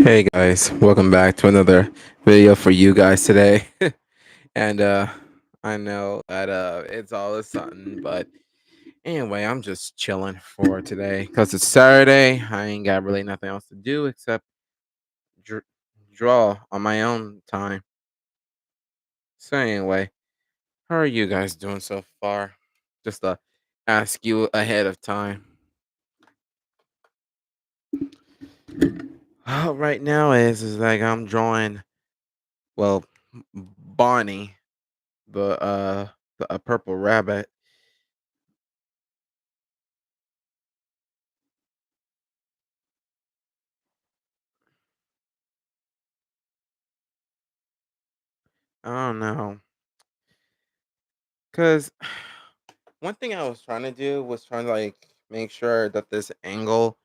Hey guys, welcome back to another video for you guys today. and I know that it's all of a sudden, but anyway, I'm just chilling for today cuz it's Saturday. I ain't got really nothing else to do except dr- draw on my own time. So anyway, how are you guys doing so far? Just to ask you ahead of time. Right now is like I'm drawing well Bonnie, a purple rabbit. I don't know, cause one thing I was trying to do was trying to, like, make sure that this angle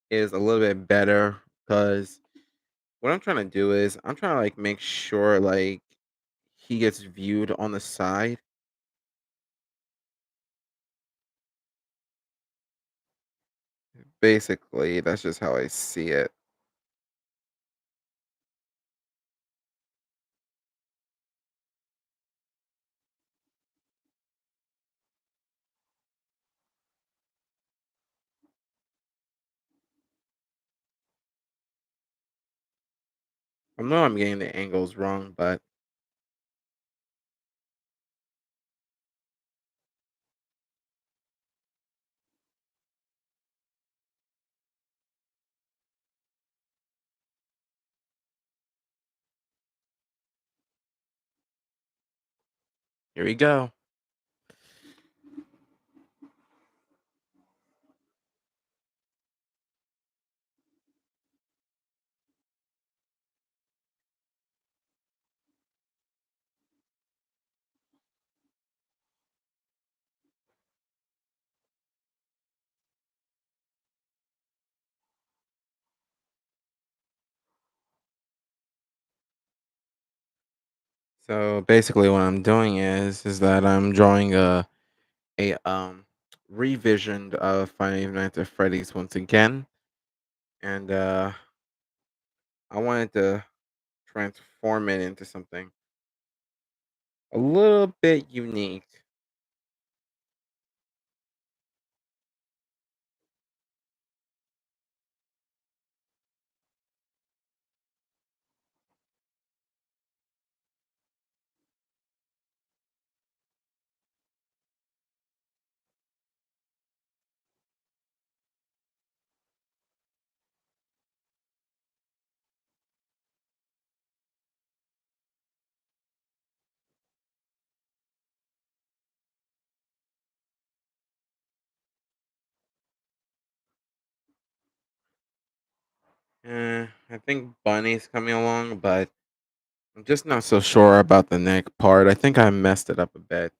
is a little bit better. Cause what I'm trying to do is I'm trying to, like, make sure, like, he gets viewed on the side. Basically, that's just how I see it. I know I'm getting the angles wrong, but here we go. So, basically what I'm doing is that I'm drawing a revision of Five Nights at Freddy's once again, and, I wanted to transform it into something a little bit unique. I think Bunny's coming along, but I'm just not so sure about the neck part. I think I messed it up a bit.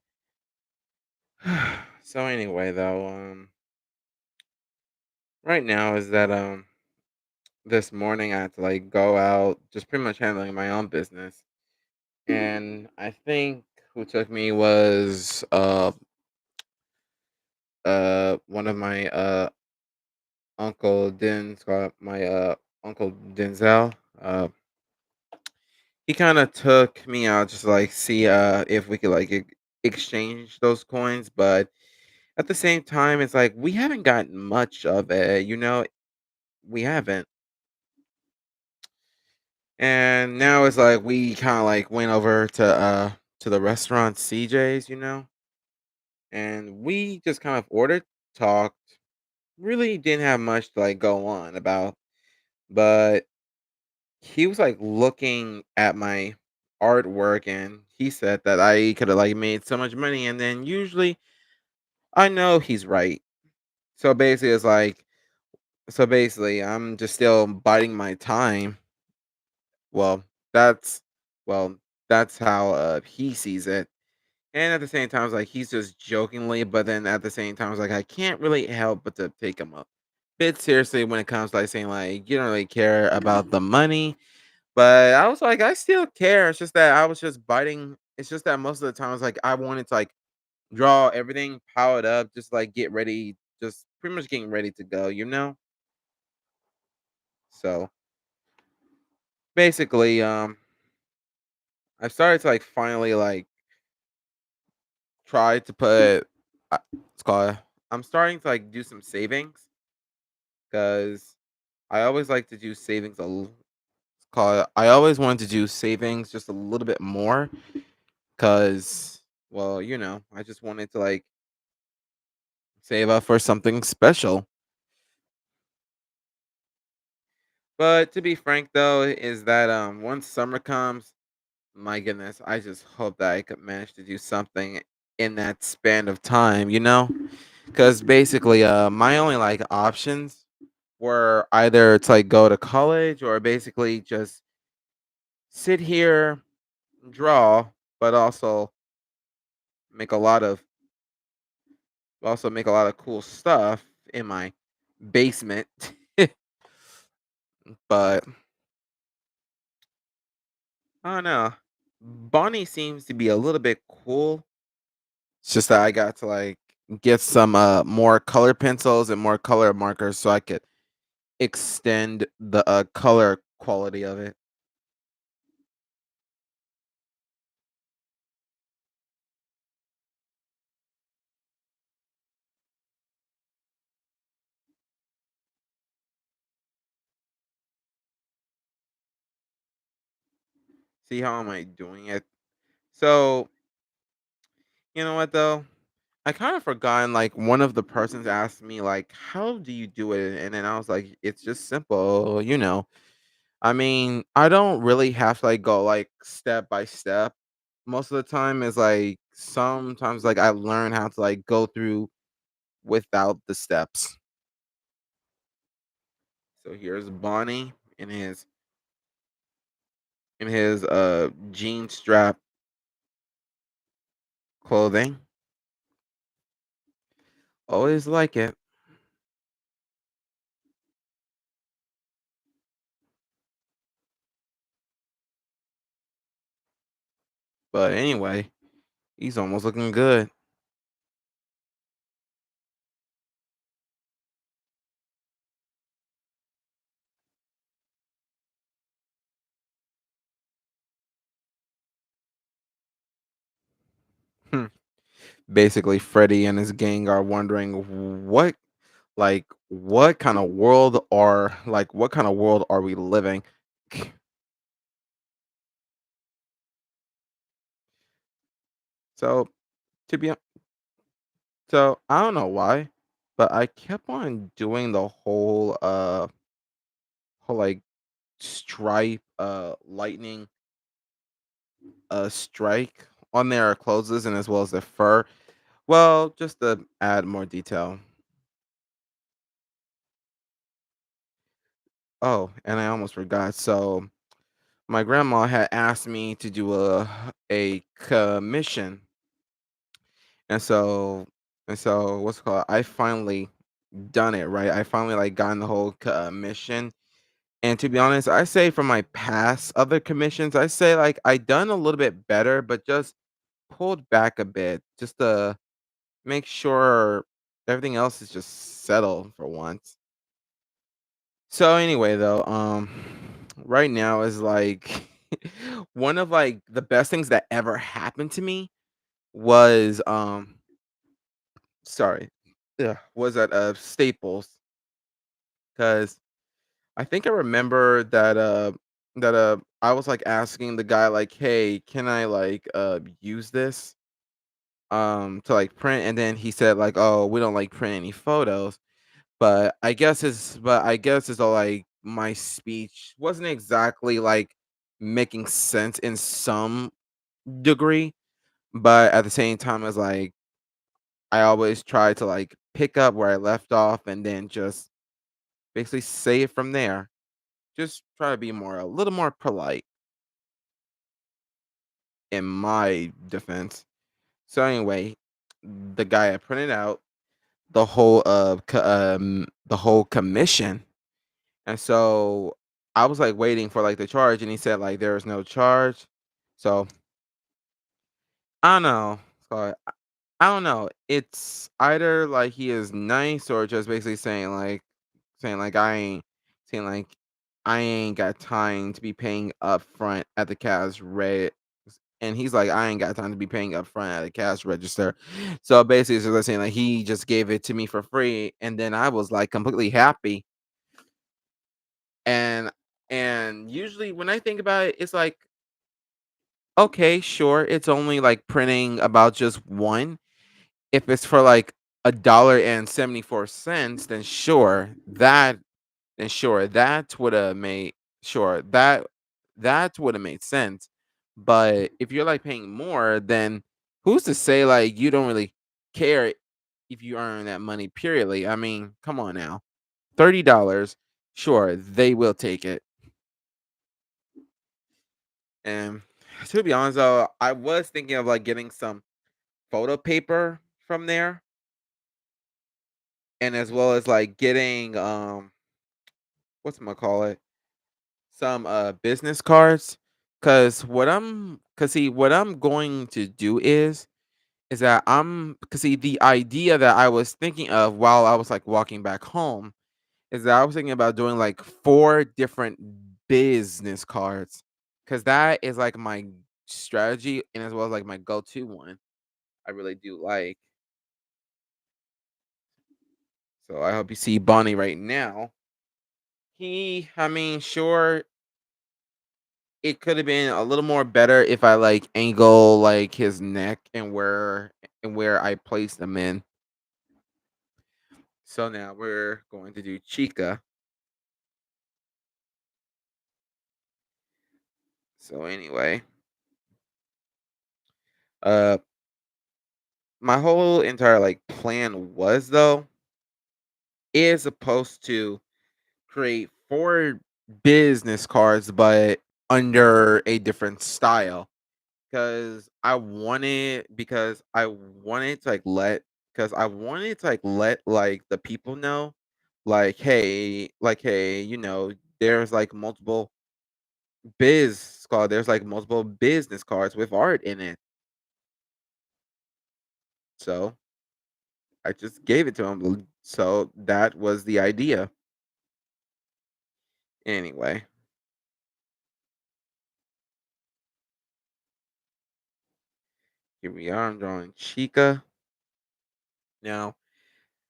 So anyway, though, right now is that this morning I had to like go out, just pretty much handling my own business, and I think who took me was one of my my uncle Denzel. He kinda took me out just to, like, see, if we could, like, exchange those coins, but at the same time, it's like, we haven't gotten much of it, We haven't. And now it's like we kinda, like, went over to the restaurant CJ's, and we just kind of ordered, talked, really didn't have much to, like, go on about, but he was, like, looking at my artwork, and he said that I coulda, like, made so much money, and then usually I know he's right. So, basically, it's like I'm just still biding my time. Well, that's well, that's how, he sees it, and at the same time, it's like he's just jokingly, but then at the same time, it's like I can't really help but to take him a bit seriously when it comes to, like, saying, like, "You don't really care about the money." But I was like, "I still care." It's just that I was just biting it's just that most of the times, like, I wanted to, like, draw everything, pile it up, just, like, get ready, just pretty much getting ready to go, you know? So, basically, I started to like finally like try to put. It's called. I'm starting to like do some savings because I always like to do savings. It's called. I always wanted to do savings just a little bit more because, well, I just wanted to like save up for something special. But to be frank though, is that once summer comes, my goodness, I just hope that I could manage to do something in that span of time, Because basically, my only like options were either to like go to college or basically just sit here, draw, but make a lot of make a lot of cool stuff in my basement. But I don't know. Bonnie seems to be a little bit cool. It's just that I got to like get some more color pencils and more color markers so I could extend the color quality of it. See how am I doing it? So, you know what though? I kind of forgotten like one of the persons asked me like, "How do you do it?" And then I was like, "It's just simple. I mean, I don't really have to like go like step by step. Most of the time is like sometimes like I learn how to like go through without the steps. So here's Bonnie in his jean strap clothing. Always like it. But anyway, he's almost looking good. Hmm. Basically, Freddy and his gang are wondering what kind of world are we living? So to be hon- so I don't know why, but I kept on doing the whole like stripe lightning strike on their clothes and as well as their fur. Well, just to add more detail. Oh, and I almost forgot. So my grandma had asked me to do a commission, and so what's it called? I finally done it right. I finally like gotten the whole commission. And to be honest, I say from my past other commissions, I say like I done a little bit better, but just pulled back a bit just to make sure everything else is just settled for once. So anyway though, right now is like one of like the best things that ever happened to me was sorry. Yeah, was at Staples cuz I think I remember that I was like asking the guy like, "Hey, can I like use this to like print?" And then he said like, "Oh, we don't like print any photos." But I guess it's all like my speech wasn't exactly like making sense in some degree, but at the same time it's like I always try to like pick up where I left off and then just basically say it from there. Just try to be a little more polite in my defense. So anyway, the guy I printed out the whole commission. And so I was like waiting for like the charge and he said like there is no charge. So I don't know. So I don't know. It's either like he is nice or just basically saying like I ain't saying like I ain't got time to be paying upfront at the cash rate. And he's like, I ain't got time to be paying upfront at a cash register. So basically, it's just saying like he just gave it to me for free, and then I was like completely happy. And usually when I think about it, it's like, okay, sure, it's only like printing about just one. If it's for like $1.74, then sure, that would have made sure that would have made sense. But if you're like paying more, then who's to say like you don't really care if you earn that money purely? I mean, come on now. $30, sure, they will take it. And to be honest though, I was thinking of like getting some photo paper from there, and as well as like getting what's my call it? Some business cards. Cause see what I'm going to do is that cause see the idea that I was thinking of while I was like walking back home is that I was thinking about doing like four different business cards. Cause that is like my strategy and as well as like my go-to one. I really do like. So I hope you see Bonnie right now. I mean, sure, it could have been a little more better if I like angle like his neck and where I place them in. So now we're going to do Chica. So anyway, uh my whole entire like plan was though is supposed to create four business cards but under a different style. Because I wanted to I wanted to like let like the people know like hey, there's like there's like multiple business cards with art in it. So I just gave it to him. So that was the idea. Anyway, here we are. I'm drawing Chica. Now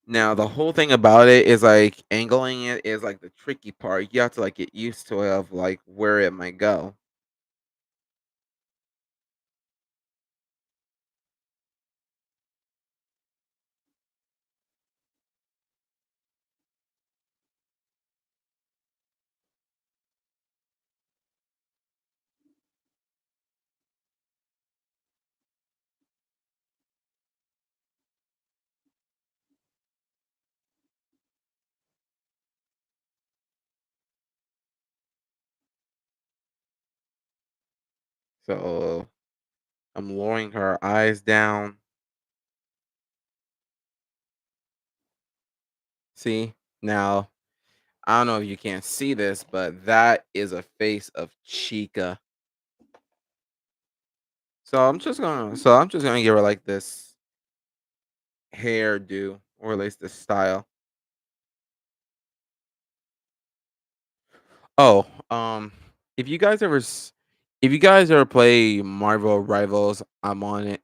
Now the whole thing about it is like angling it is like the tricky part. You have to like get used to it of like where it might go. So I'm lowering her eyes down. See? Now, I don't know if you can't see this, but that is a face of Chica. So I'm just gonna give her like this hairdo or at least this style. Oh, if you guys if you guys ever play Marvel Rivals, I'm on it.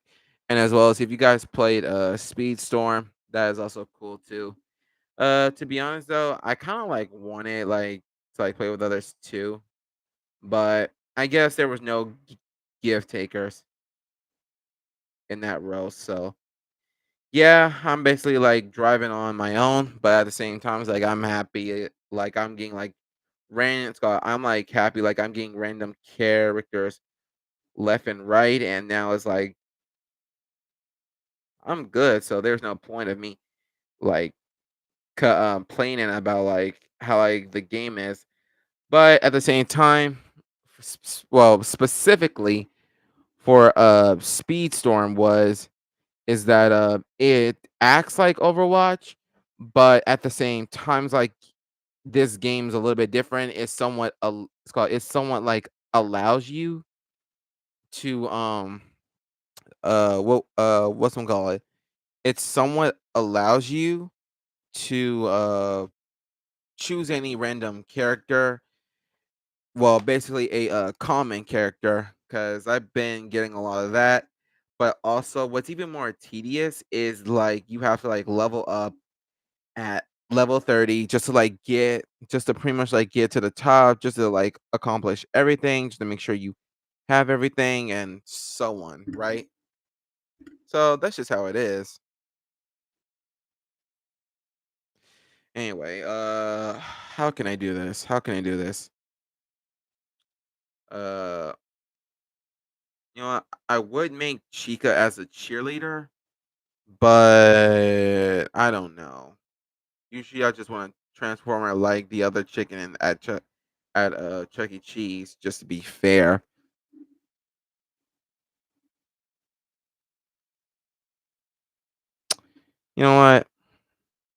And as well as if you guys played Speedstorm, that is also cool too. To be honest though, I kind of like wanted like to like play with others too, but I guess there was no gift takers in that row. So yeah, I'm basically like driving on my own, but at the same time, it's like I'm happy. Like I'm getting like I'm like happy. Like I'm getting random characters left and right, and now it's like I'm good. So there's no point of me like complaining about like how like the game is. But at the same time, well, specifically for Speedstorm is that it acts like Overwatch, but at the same times like this game's a little bit different. It's somewhat like allows you to what's one call it? It somewhat allows you to choose any random character Well, basically a common character because I've been getting a lot of that. But also, what's even more tedious is like you have to like level up at level 30 just to like get just to pretty much like get to the top, just to like accomplish everything, just to make sure you have everything and so on, right? So that's just how it is. Anyway, how can I do this? How can I do this? Uh, you know what? I would make Chica as a cheerleader, but I don't know. Usually, I just want to transform her like the other chicken at Chuck E. Cheese, just to be fair. You know what?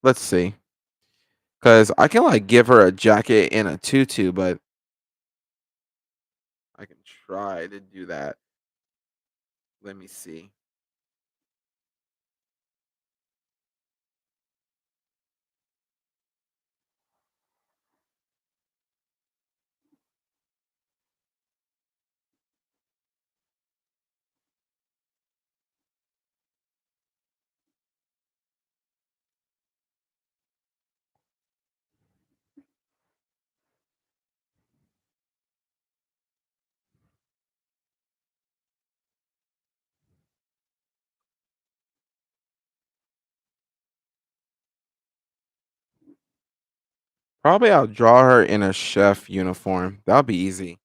Let's see, because I can like give her a jacket and a tutu, but I can try to do that. Let me see. Probably I'll draw her in a chef uniform. That'll be easy.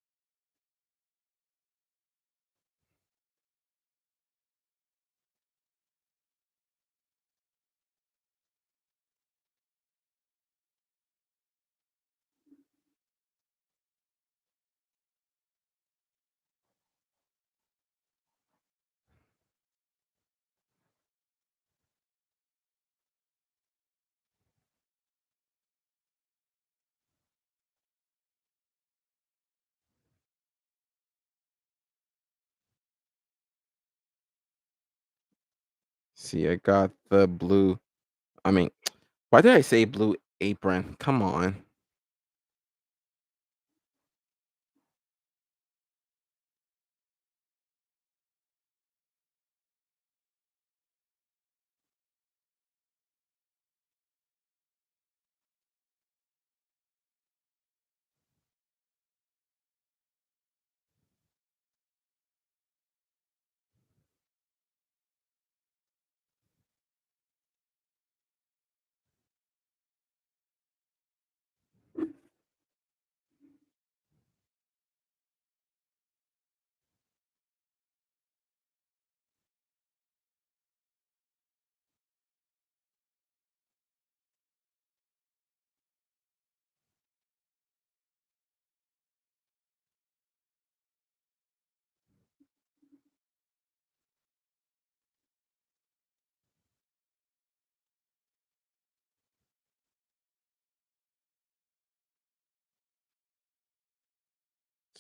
See, I got the blue. I mean, why did I say blue apron? Come on.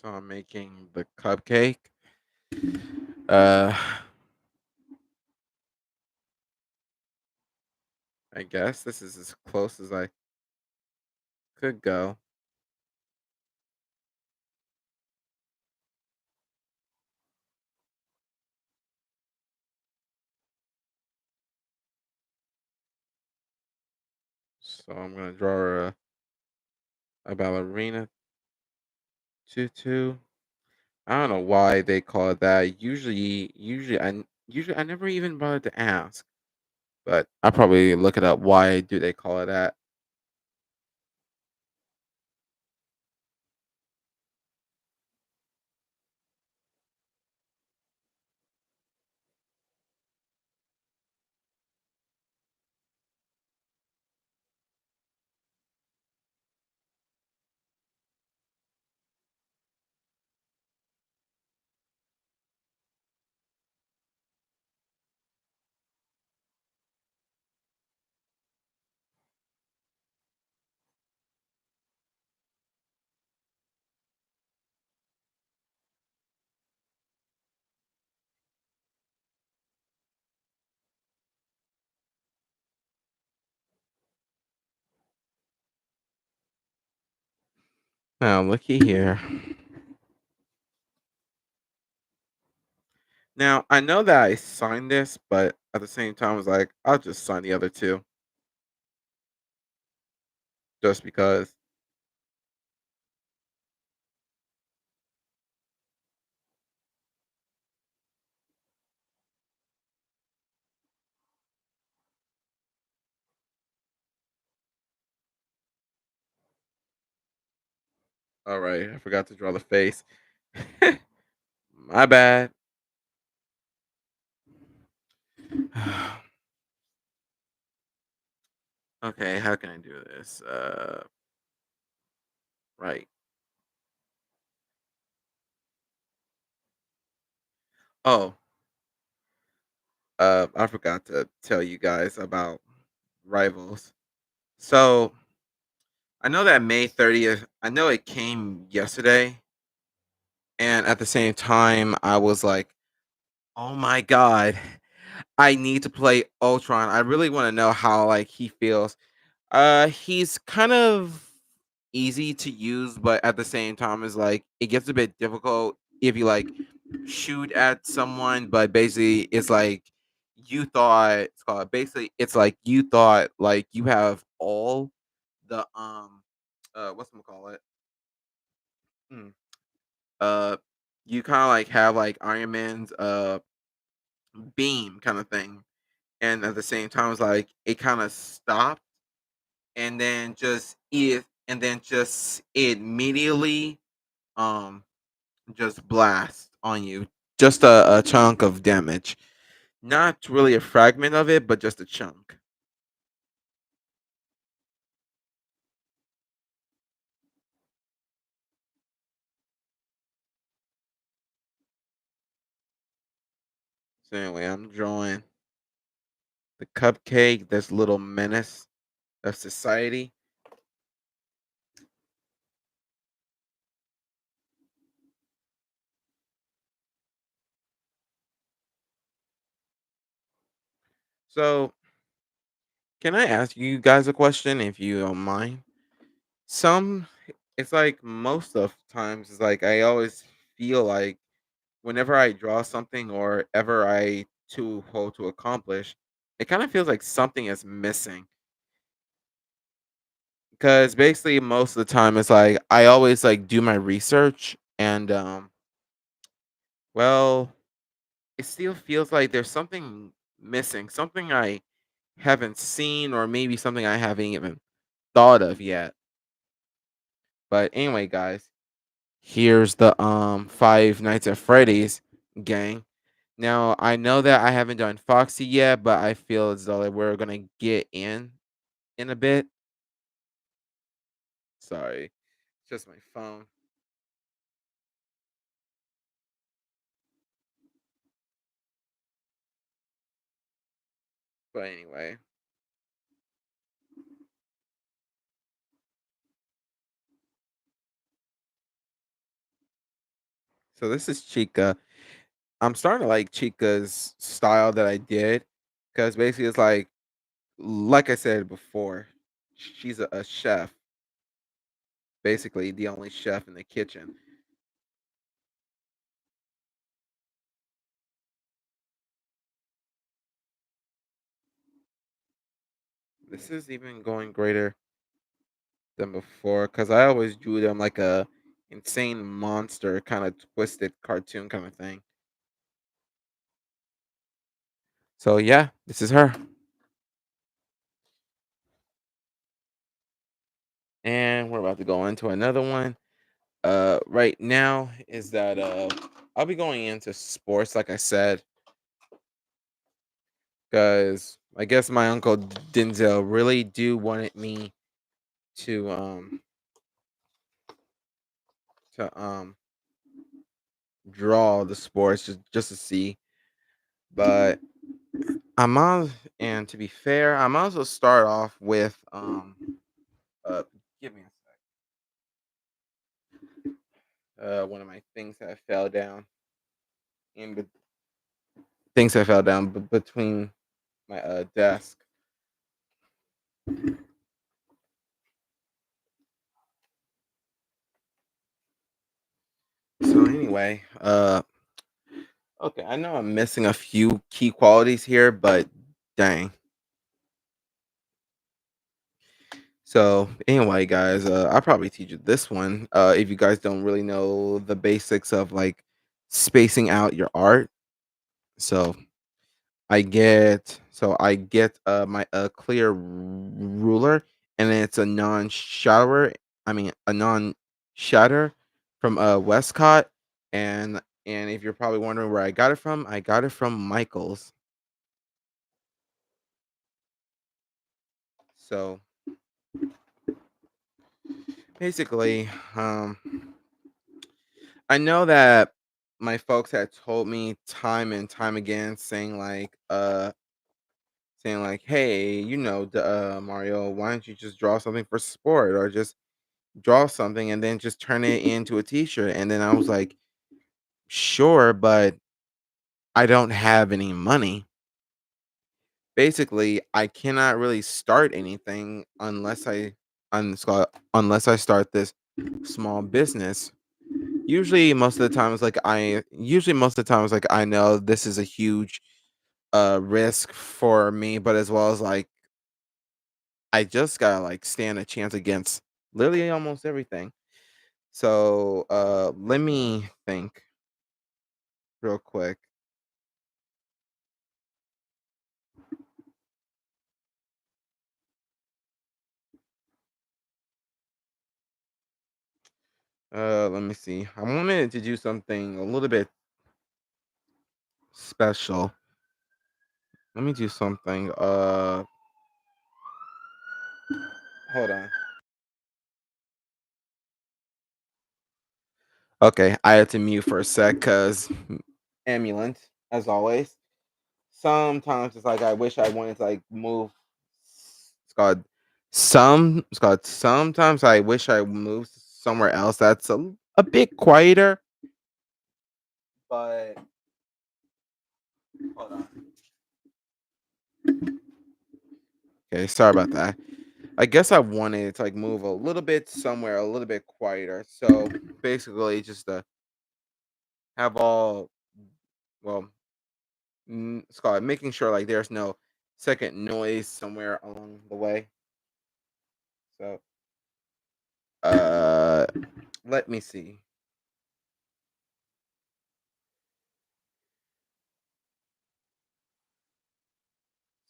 So I'm making the cupcake. Uh, I guess this is as close as I could go. So I'm gonna draw her a ballerina tutu. I don't know why they call it that. Usually I never even bothered to ask, but I probably look it up. Why do they call it that? Now, looky here. Now, I know that I signed this, but at the same time, I was like, I'll just sign the other two just because. All right, I forgot to draw the face. My bad. Okay, how can I do this? Right. Oh, I forgot to tell you guys about rivals. So I know that May 30th. I know it came yesterday, and at the same time, I was like, "Oh my god, I need to play Ultron. I really want to know how like he feels." He's kind of easy to use, but at the same time, is like it gets a bit difficult if you like shoot at someone. But basically, it's like you thought it's called. Basically, it's like you thought like you have all the what's gonna call it? Mm, uh, you kind of like have like Iron Man's beam kind of thing, and at the same time, it's like it kind of stopped and then just immediately um just blast on you, just a chunk of damage, not really a fragment of it but just a chunk. So anyway, I'm drawing the cupcake, this little menace of society. So can I ask you guys a question if you don't mind? Some It's like most of times it's like I always feel like whenever I draw something or ever I to hope to accomplish, it kind of feels like something is missing. Because basically most of the time it's like I always like do my research and well, it still feels like there's something missing, something I haven't seen or maybe something I haven't even thought of yet. But anyway, guys, here's the Five Nights at Freddy's gang. Now, I know that I haven't done Foxy yet, but I feel as though that we're gonna get in a bit. Sorry, it's just my phone. But anyway, so this is Chica. I'm starting to like Chica's style that I did because basically it's like I said before, she's a chef, basically the only chef in the kitchen. This is even going greater than before because I always drew them like a insane monster, kind of twisted cartoon kind of thing. So yeah, this is her. And we're about to go into another one. Right now is that I'll be going into sports, like I said, because I guess my uncle Denzel really do wanted me to to draw the sports just to see. But I'm on, and to be fair, I might as well start off with uh give me a sec. One of my things that fell down in the things that fell down between my desk. anyway, okay, I know I'm missing a few key qualities here, but dang. So anyway, guys, I'll probably teach you this one. If you guys don't really know the basics of like spacing out your art. So I get my a clear ruler, and it's a non-shower. I mean a non-shatter from Westcott, and if you're probably wondering where I got it from Michaels. So basically, um, I know that my folks had told me time and time again, saying like, "Hey, Mario, why don't you just draw something for sport, or just draw something and then just turn it into a T-shirt?" And then I was like, "Sure, but I don't have any money." Basically, I cannot really start anything unless I start this small business. Usually most of the time it's like I know this is a huge risk for me, but as well as like I just gotta like stand a chance against literally almost everything. So let me think real quick. Let me see. I wanted to do something a little bit special. Let me do something. Hold on. Okay, I had to mute for a sec because ambulance, as always. Sometimes it's like I wish I wanted to like move. It's called sometimes I wish I moved somewhere else that's a bit quieter. But hold on. Okay, sorry about that. I guess I wanted to like move a little bit somewhere a little bit quieter. So basically, just to have all well, it's called making sure like there's no second noise somewhere along the way. So uh, let me see.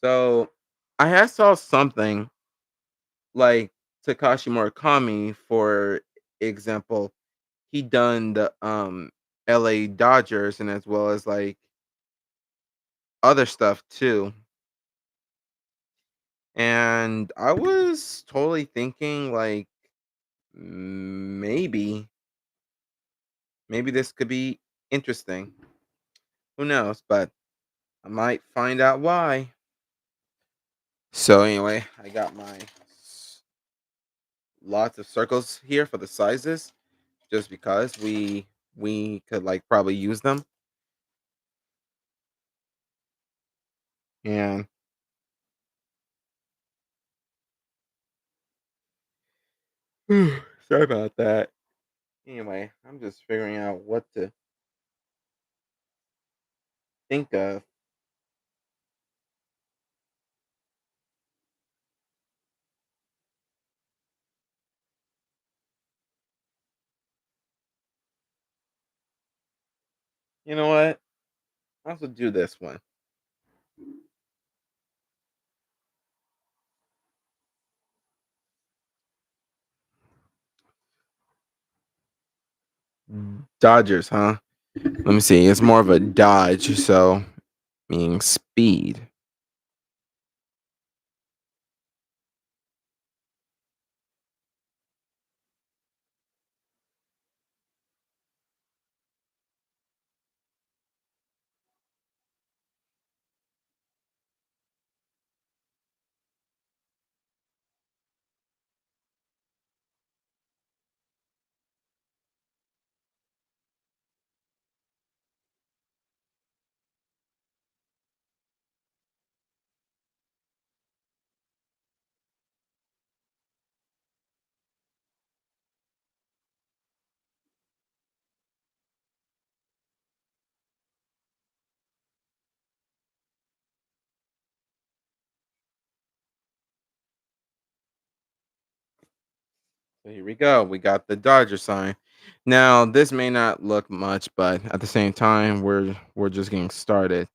So I had saw something like Takashi Murakami, for example. He done the LA Dodgers, and as well as like other stuff too. And I was totally thinking like maybe maybe this could be interesting. Who knows? But I might find out why. So anyway, I got my lots of circles here for the sizes, just because we could like probably use them. And sorry about that. Anyway, I'm just figuring out what to think of. You know what? I'll also do this one. Dodgers, huh? Let me see. It's more of a dodge, so meaning speed. So here we go. We got the Dodger sign. Now, this may not look much, but at the same time, we're just getting started.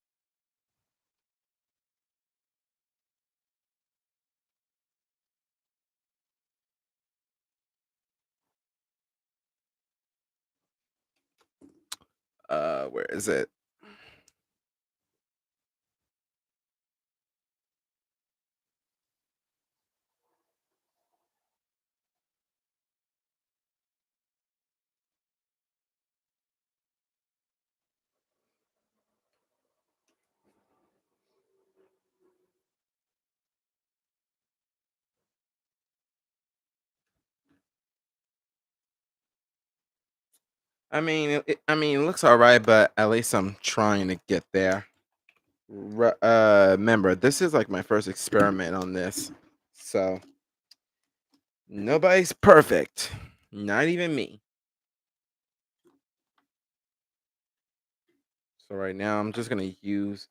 Where is it? I mean, it looks all right, but at least I'm trying to get there. Remember, this is like my first experiment on this, so nobody's perfect, not even me. So right now, I'm just gonna use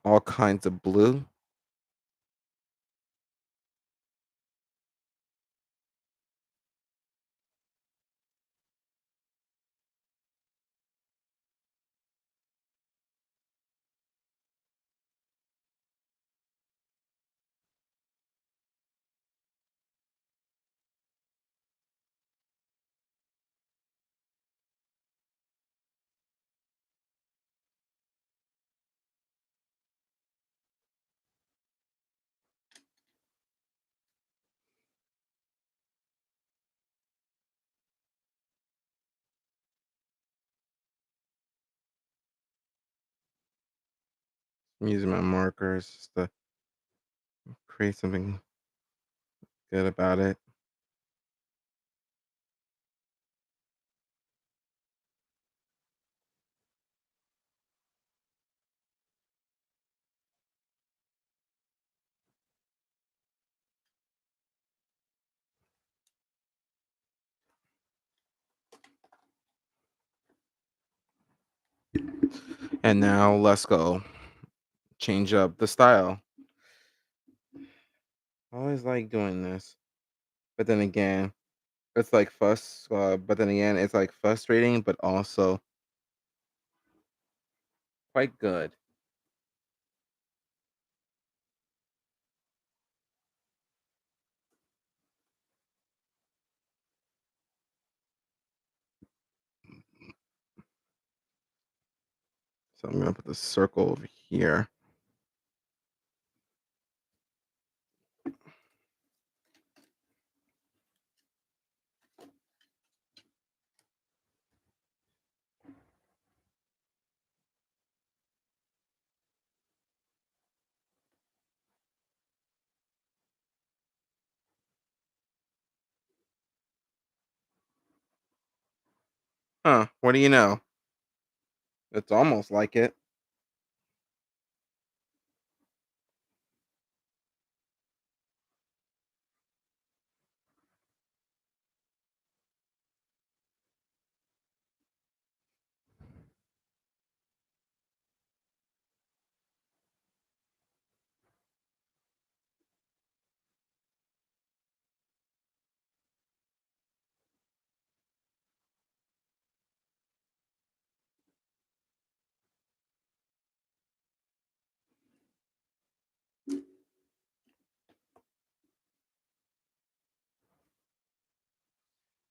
all kinds of blue, I'm using my markers just to create something good about it. And now let's go change up the style. I always like doing this, but then again, it's like but then again, it's like frustrating, but also quite good. So I'm gonna put the circle over here. Huh? What do you know? It's almost like it.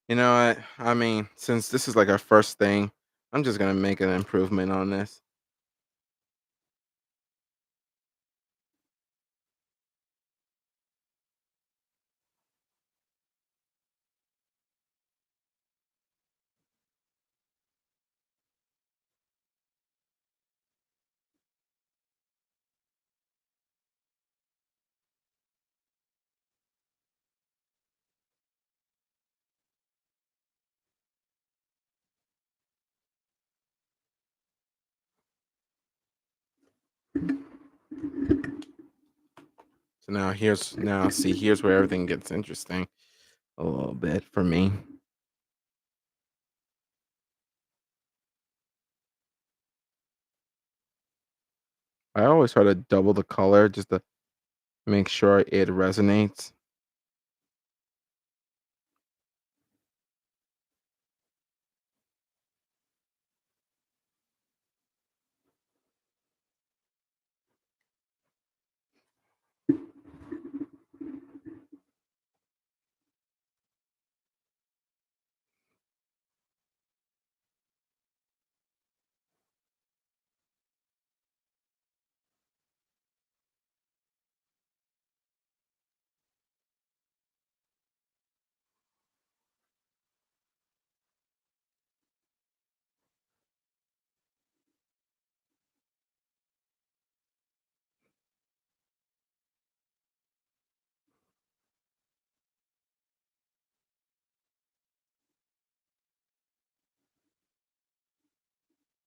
You know what? I mean, since this is like our first thing, I'm just gonna make an improvement on this. So now see here's where everything gets interesting a little bit for me. I always try to double the color just to make sure it resonates.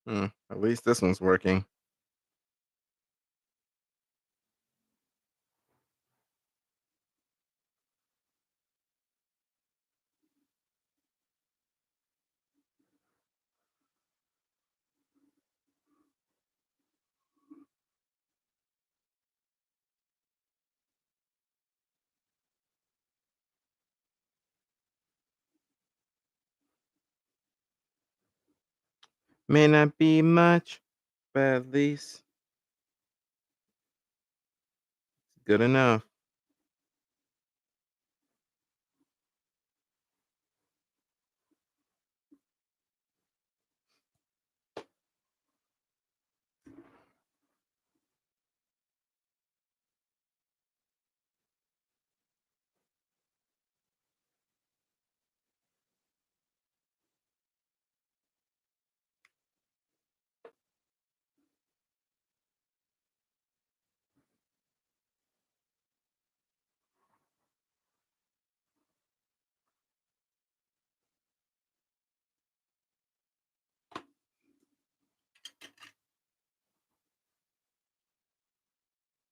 At least this one's working. May not be much, but at least good enough.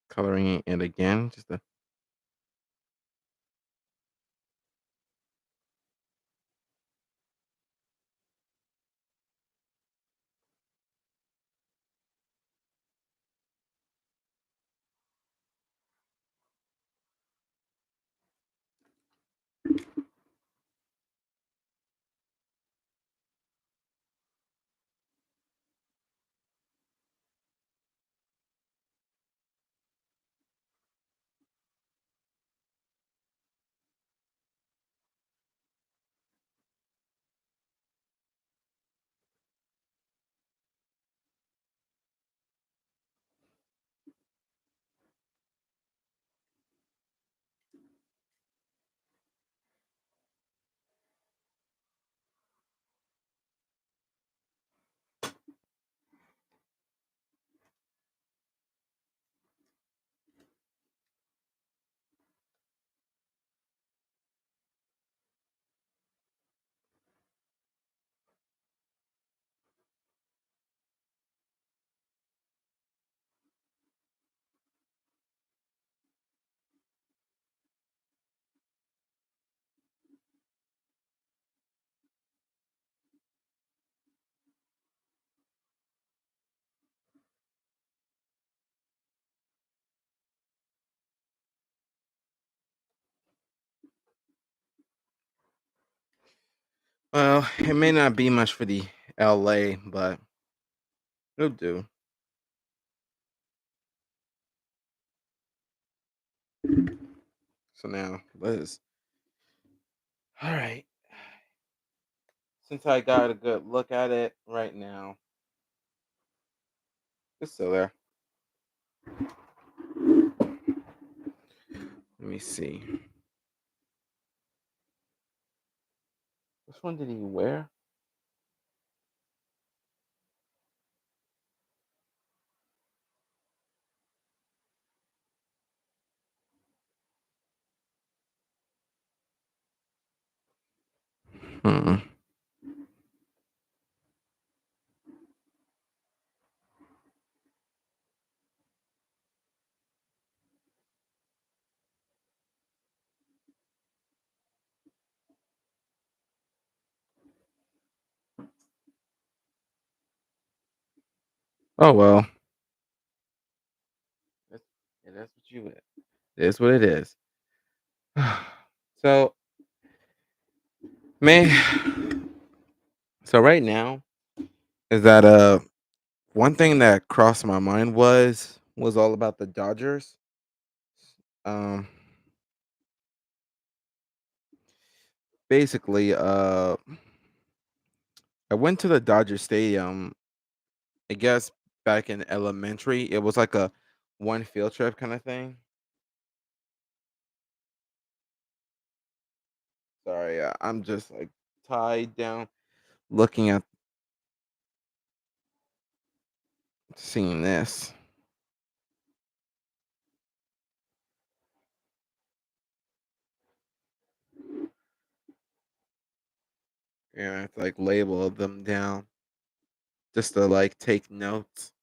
Coloring it again. Just a well, it may not be much for the LA, but it'll do. So now let's all right. Since I got a good look at it right now, it's still there. Let me see. Which one did he wear? Hmm. Oh well. That's, yeah, that's what you. It is what it is. So man, so right now is that one thing that crossed my mind was all about the Dodgers. Um, basically, I went to the Dodger Stadium. I guess back in elementary, it was like a one field trip kind of thing. Sorry, I'm just like tied down looking at seeing this. Yeah, I have to like label them down. just to like take notes.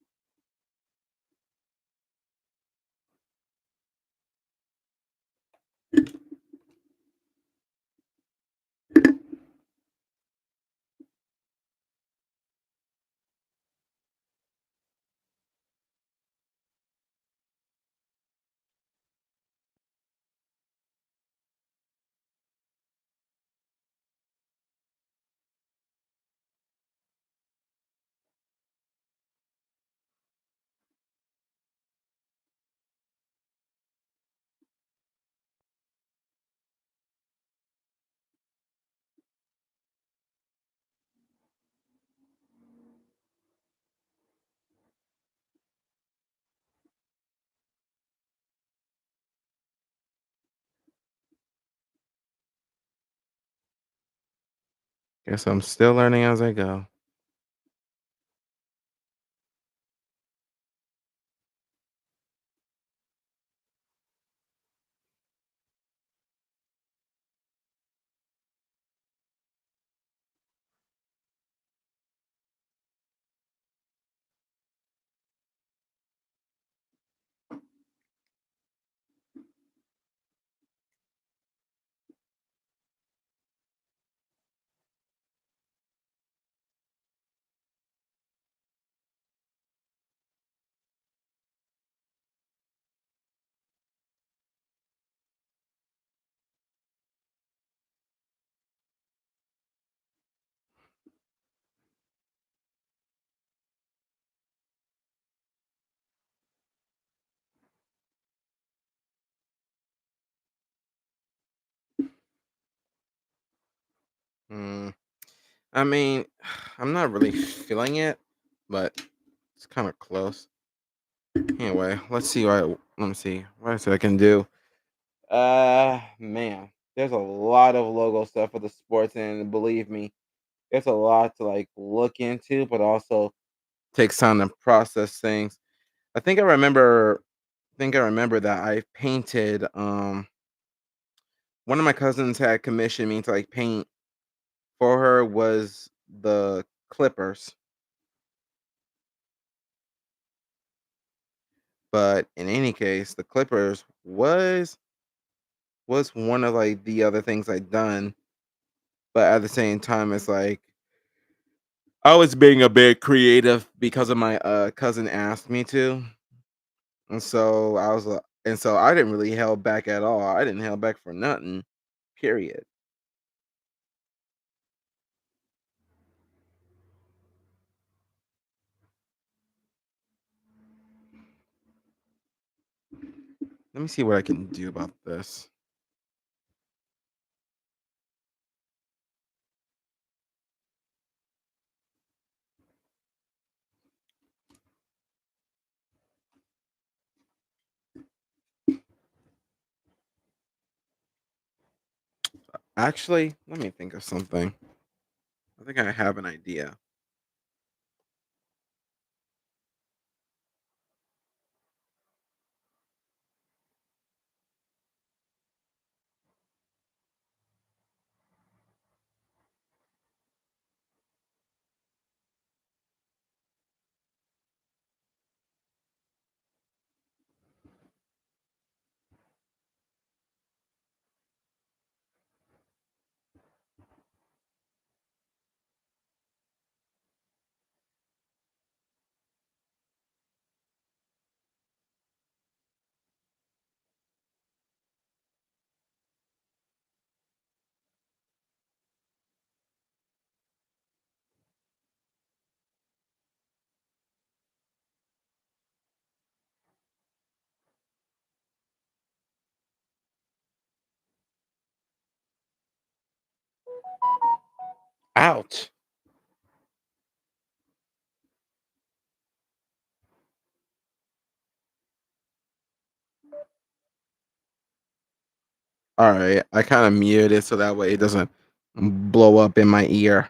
Guess I'm still learning as I go. Mm, I mean, I'm not really feeling it, but it's kind of close. Anyway, let's see let me see what else I can do. Man, there's a lot of logo stuff for the sports, and believe me, there's a lot to like look into, but also takes time to process things. I think I remember that I painted. One of my cousins had commissioned me to like paint for her was the Clippers, but in any case, the Clippers was one of like the other things I'd done, but at the same time, it's like I was being a bit creative because of my cousin asked me to, and so and so I didn't really held back at all. I didn't held back for nothing. Period. Let me see what I can do about this. Actually, let me think of something. I think I have an idea. Ouch. All right, I kind of muted it so that way it doesn't blow up in my ear.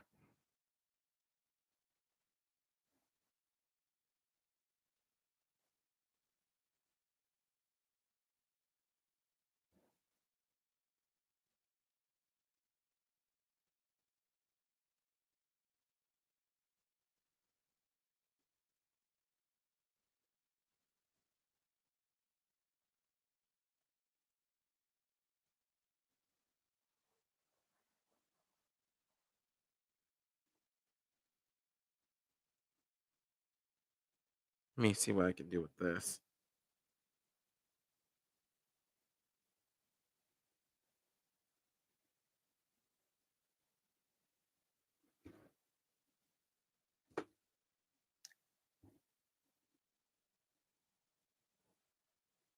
Let me see what I can do with this.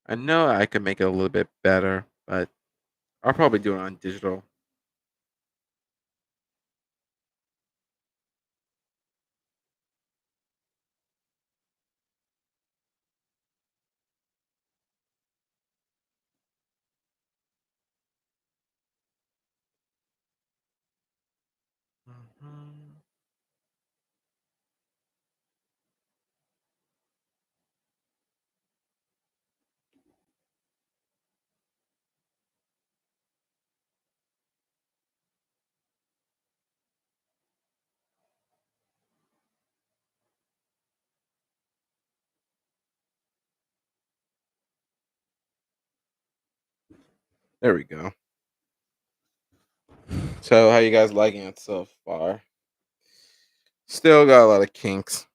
I know I could make it a little bit better, but I'll probably do it on digital. Mhm. There we go. So, how you guys liking it so far? Still got a lot of kinks.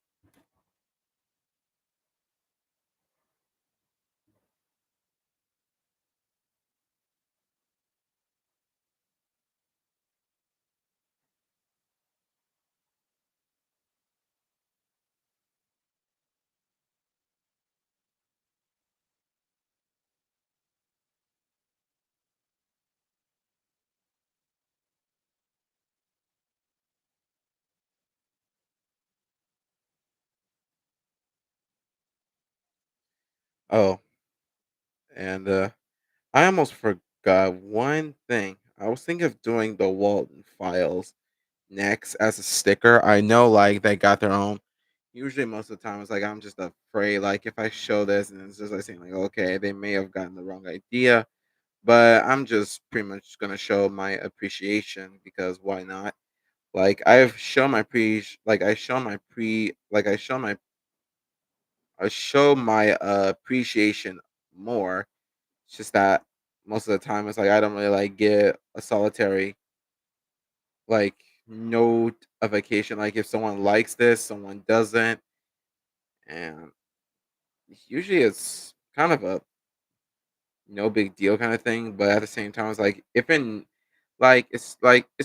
Oh, and I almost forgot one thing. I was thinking of doing the Walton files next as a sticker. I know like they got their own. Usually most of the time it's like I'm just afraid like if I show this and it's just like saying like okay, they may have gotten the wrong idea. But I'm just pretty much gonna show my appreciation because why not? Like I've shown my pre like I show my pre like I show my appreciation more. It's just that most of the time it's like I don't really like get a solitary like notification like if someone likes this, someone doesn't, and usually it's kind of a no big deal kind of thing. But at the same time, it's like if in like it's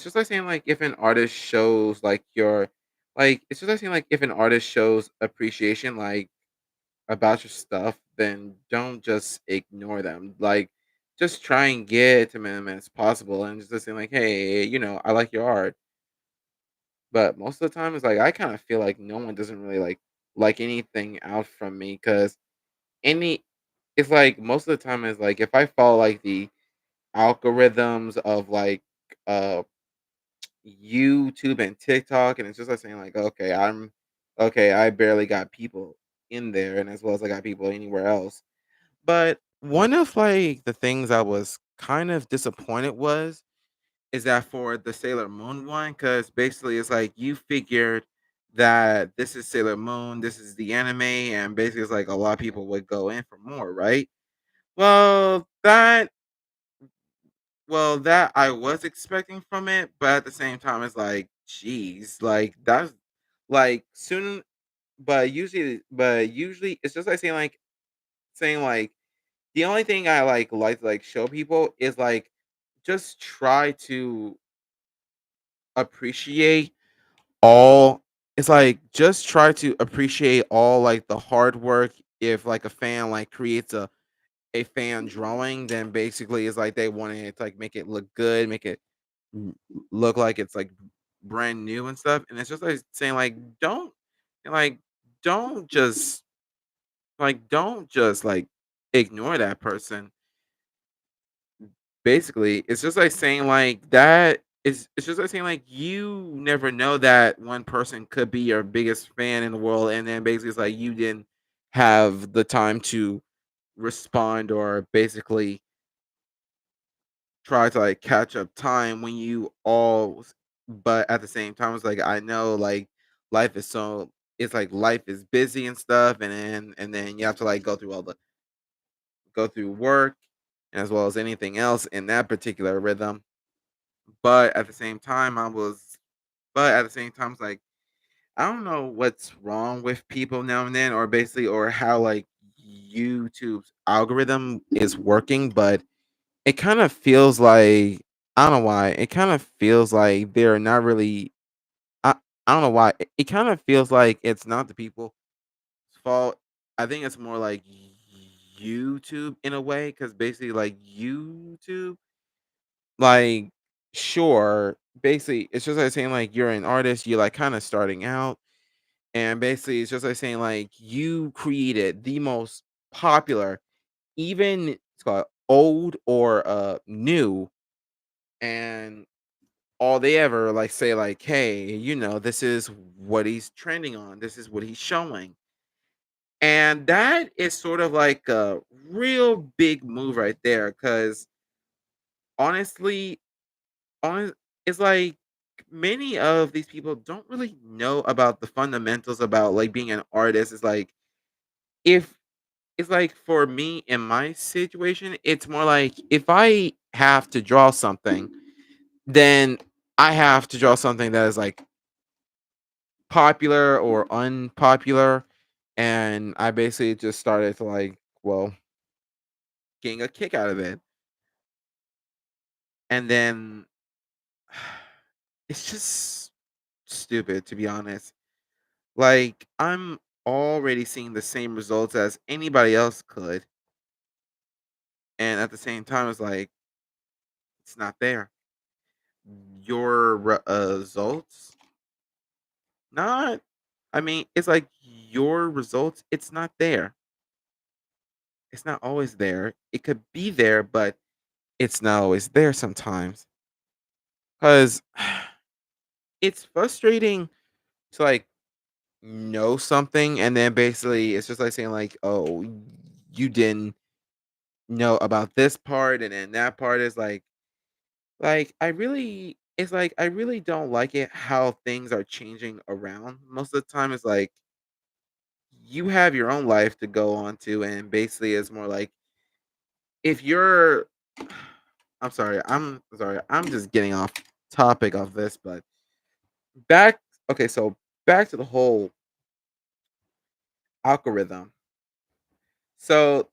just like saying like if an artist shows like your like it's just like saying like if an artist shows appreciation like about your stuff, then don't just ignore them. Like just try and get to minimum as possible and just saying like, hey, I like your art. But most of the time it's like I kind of feel like no one doesn't really like anything out from me because any it's like most of the time is like if I follow like the algorithms of like uh YouTube and TikTok, and it's just like saying like, okay, I barely got people in there, and as well as I got people anywhere else. But one of like the things I was kind of disappointed was is that for the Sailor Moon one, because basically it's like you figured that this is Sailor Moon, this is the anime, and basically it's like a lot of people would go in for more, right? Well, that I was expecting from it, but at the same time, it's like, geez, like that's like soon, but usually it's just like saying like the only thing I like to like show people is like just try to appreciate all. It's like just try to appreciate all like the hard work. If like a fan like creates a fan drawing, then basically it's like they want it to like make it look good, make it l look like it's, like, brand new and stuff, and it's just, like, saying, like, don't just don't just, like, ignore that person. Basically, it's just, like, saying, like, that it's just, like, saying, like, you never know that one person could be your biggest fan in the world, and then basically it's, like, you didn't have the time to respond or basically try to, like, catch up time when you all but at the same time, it's like, I know, like, life is so it's like life is busy and stuff, and then you have to, like, go through work as well as anything else in that particular rhythm, but at the same time, it's like I don't know what's wrong with people now and then, or basically, or how like YouTube's algorithm is working, but it kind of feels like I don't know why. It kind of feels like they're not really. I I don't know why. It kind of feels like it's not the people's fault. I think it's more like YouTube in a way, because basically, like YouTube, like sure, basically, it's just like saying like you're an artist, you're like kind of starting out. And basically, it's just like saying like you created the most popular, even it's called old or new, and all they ever like say like, hey, this is what he's trending on, this is what he's showing. And that is sort of like a real big move right there. Cause honestly, honest it's like many of these people don't really know about the fundamentals about like being an artist. It's like if it's like for me in my situation, it's more like if I have to draw something, then I have to draw something that is like popular or unpopular. And I basically just started to like, well, getting a kick out of it. And then it's just stupid, to be honest. Like, I'm already seeing the same results as anybody else could. And at the same time, it's like, it's not there. Your results, not, I mean, it's like your results, it's not there. It's not always there. It could be there, but it's not always there sometimes. Because it's frustrating to like know something and then basically it's just like saying like, oh, you didn't know about this part, and then that part is like I really it's like I really don't like it how things are changing around. Most of the time it's like you have your own life to go on to, and basically it's more like if you're I'm sorry, I'm just getting off topic of this, but back okay, so back to the whole algorithm. So,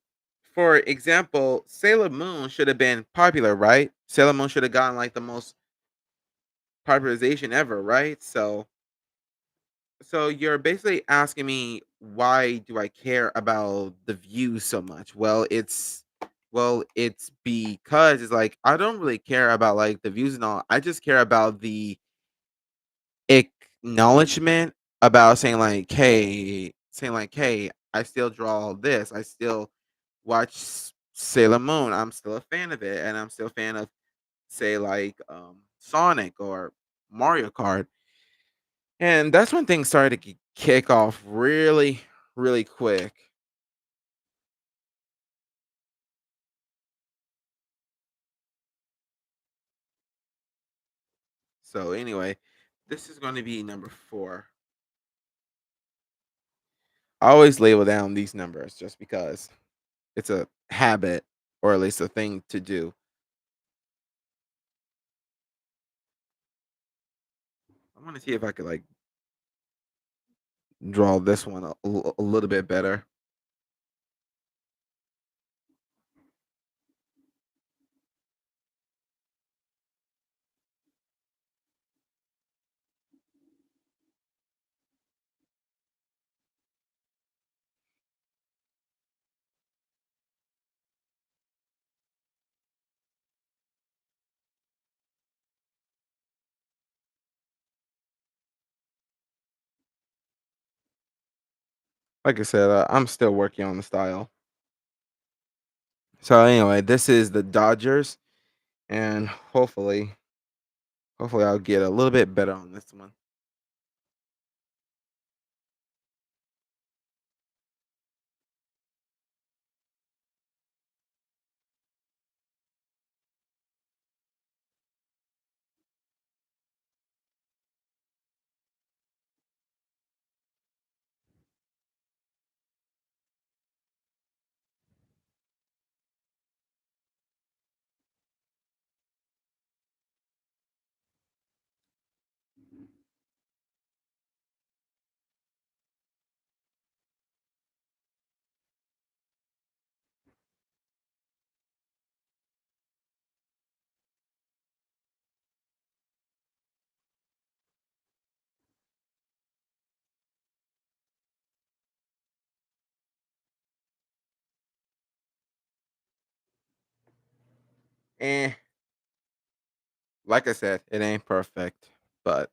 for example, Sailor Moon should have been popular, right? Sailor Moon should have gotten like the most popularization ever, right? So you're basically asking me why do I care about the views so much? Well, it's because it's like I don't really care about like the views and all. I just care about the acknowledgement about saying like, hey, I still draw this. I still watch Sailor Moon. I'm still a fan of it, and I'm still a fan of say like Sonic or Mario Kart. And that's when things started to kick off really, really quick. So anyway, this is going to be number 4. I always label down these numbers just because it's a habit, or at least a thing to do. I want to see if I could like draw this one a little bit better. Like I said, I'm still working on the style. So anyway, this is the Dodgers, and hopefully I'll get a little bit better on this one. Eh, like I said, it ain't perfect, but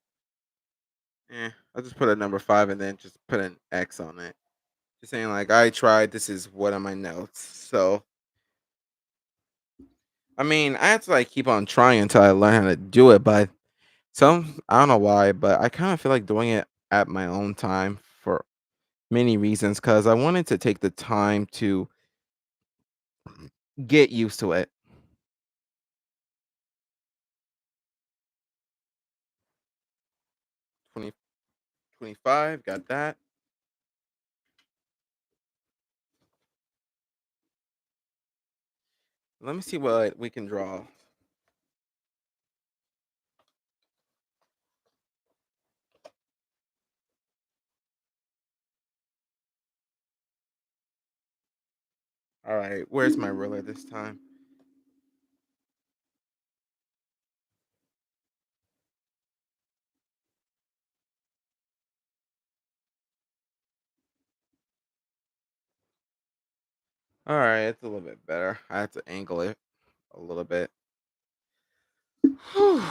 I'll just put a number 5 and then just put an X on it. Just saying like I tried. This is what on my notes. So I mean, I have to like keep on trying until I learn how to do it. But I don't know why, but I kind of feel like doing it at my own time for many reasons. Because I wanted to take the time to get used to it. 20 25, got that. Let me see what we can draw. All right, where's my ruler this time? All right, it's a little bit better. I have to angle it a little bit. Whew.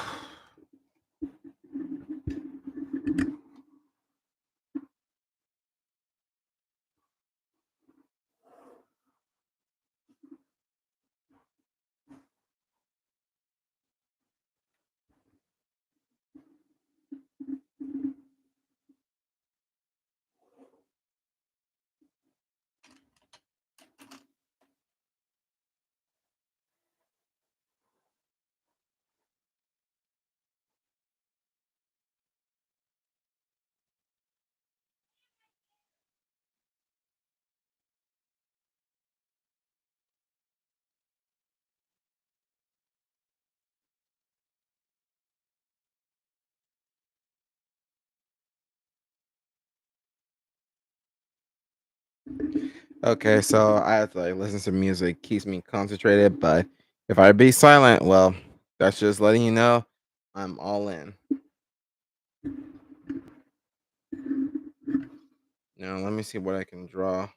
Okay, so I have to like listen to music, keeps me concentrated. But if I be silent, well, that's just letting you know I'm all in. Now let me see what I can draw.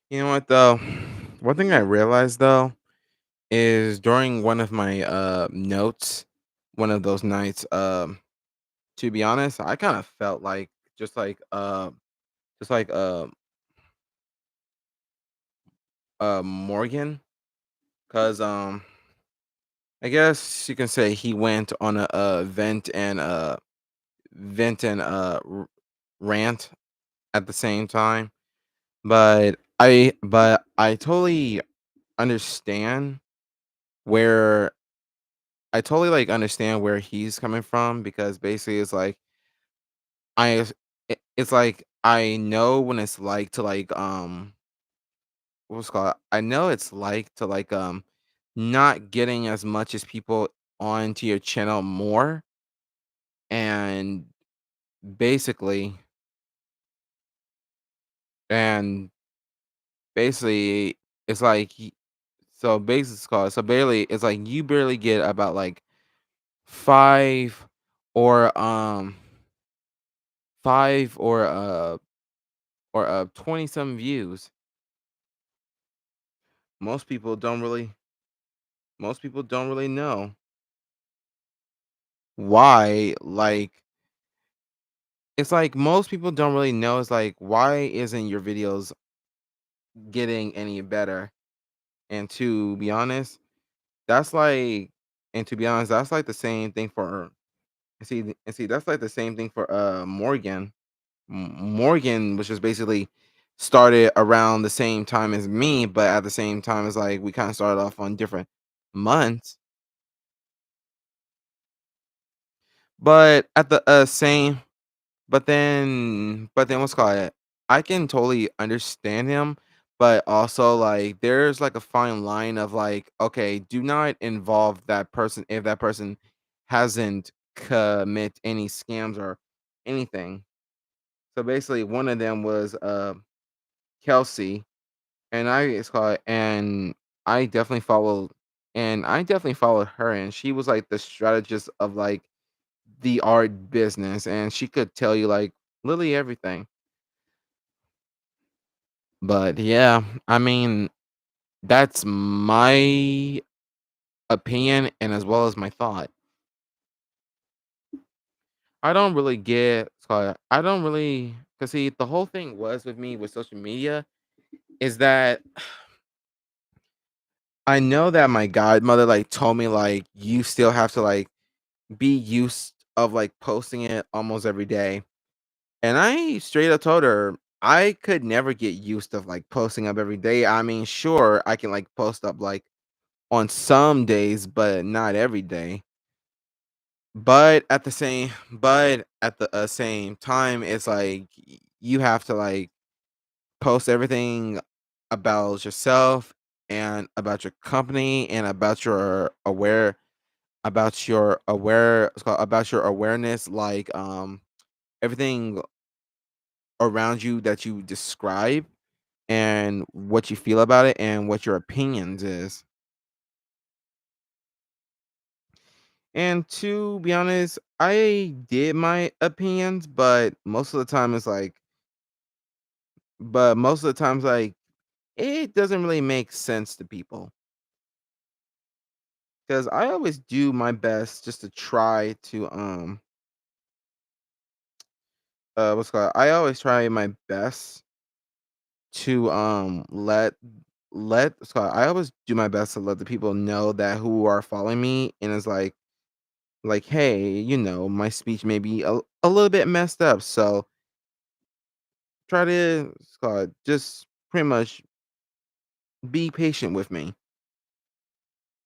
You know what though? One thing I realized though is during one of my notes, one of those nights, to be honest, I kind of felt like just like just like Morgan, cuz I guess you can say he went on a, vent and rant at the same time. But I totally understand where I totally like understand where he's coming from because basically it's like I it's like I know when it's like to like what's it called, I know it's like to like not getting as much as people onto your channel more, and basically and basically it's like so basically it's called so barely it's like you barely get about like 5 or 5 or 20 some views. Most people don't really most people don't really know why, like it's like most people don't really know, it's like why isn't your videos getting any better? And to be honest, that's like and to be honest, that's like the same thing for that's like the same thing for Morgan. Morgan was just basically started around the same time as me, but at the same time as like we kind of started off on different months. But at the same but then what's called it? I can totally understand him, but also like there's like a fine line of like, okay, do not involve that person if that person hasn't commit any scams or anything. So basically one of them was Kelsey, and I it's called and I definitely followed and I definitely followed her, and she was like the strategist of like the art business, and she could tell you like literally everything. But yeah, I mean, that's my opinion and as well as my thought. I don't really get so I don't really cause see the whole thing was with me with social media is that I know that my godmother like told me like you still have to like be used of like posting it almost every day. And I straight up told her I could never get used of like posting up every day. I mean, sure, I can like post up like on some days, but not every day. But at the same time, it's like you have to like post everything about yourself and about your company and about your awareness, like everything around you that you describe and what you feel about it and what your opinions is. And to be honest, I did my opinions, but most of the times like it doesn't really make sense to people because I always do my best just to try to what's it called I always try my best to let what's it called I always do my best to let the people know that who are following me and it's like hey, my speech may be a little bit messed up, so try to what's it called just pretty much be patient with me.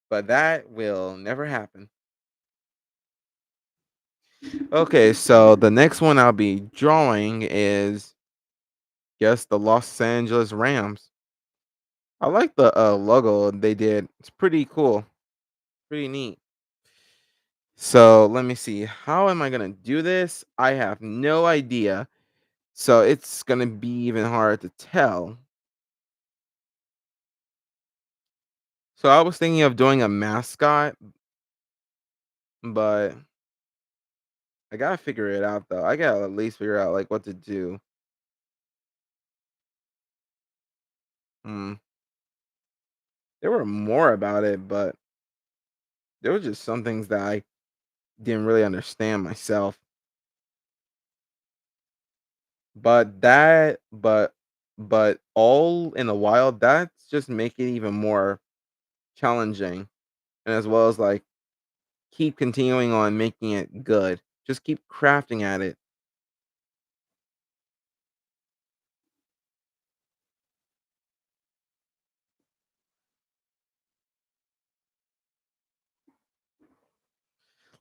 But that will never happen. Okay, so the next one I'll be drawing is guess the Los Angeles Rams. I like the logo they did. It's pretty cool, pretty neat. So let me see. How am I gonna do this? I have no idea. So it's gonna be even hard to tell. So I was thinking of doing a mascot, but I gotta figure it out though. I gotta at least figure out like what to do. Hmm. There were more about it, but there were just some things that I didn't really understand myself. But but all in a while, that's just make it even more challenging. And as well as like keep continuing on making it good. Just keep crafting at it.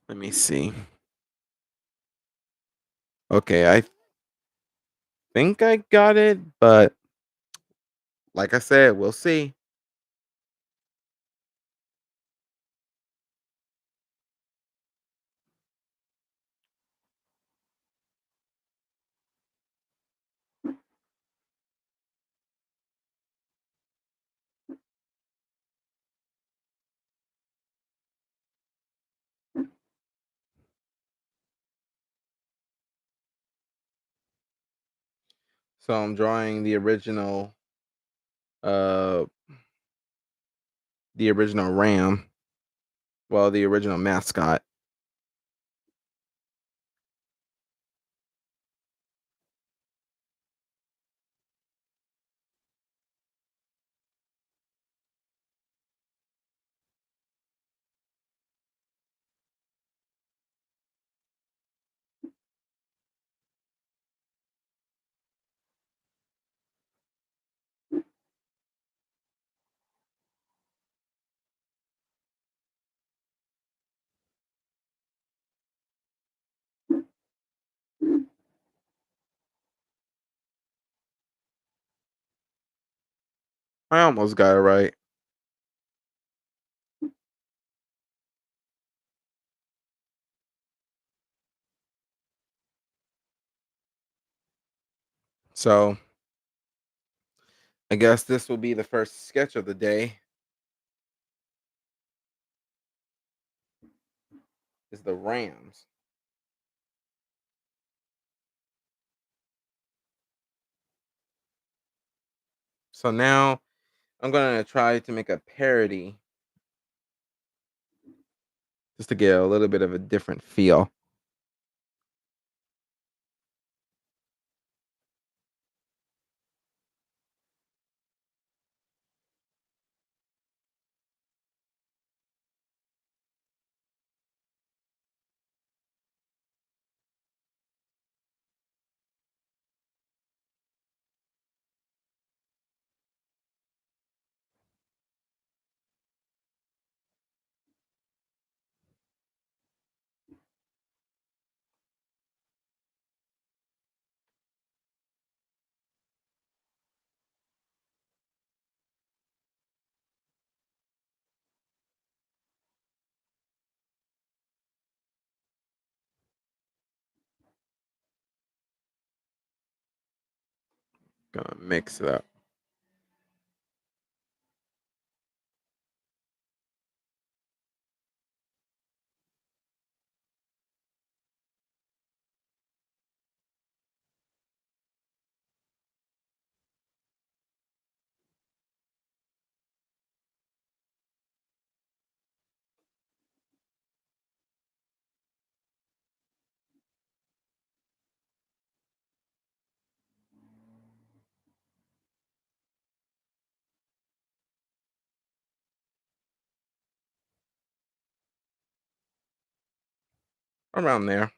Let me see. Okay, I think I got it, but like I said, we'll see. So I'm drawing uh the original ram, well, the original mascot. I almost got it right. So I guess this will be the first sketch of the day. is the Rams. So now I'm gonna try to make a parody just to get a little bit of a different feel. Gonna mix it up around there.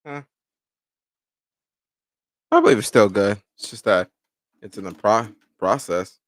Huh, I believe it's still good. It's just that it's in the process.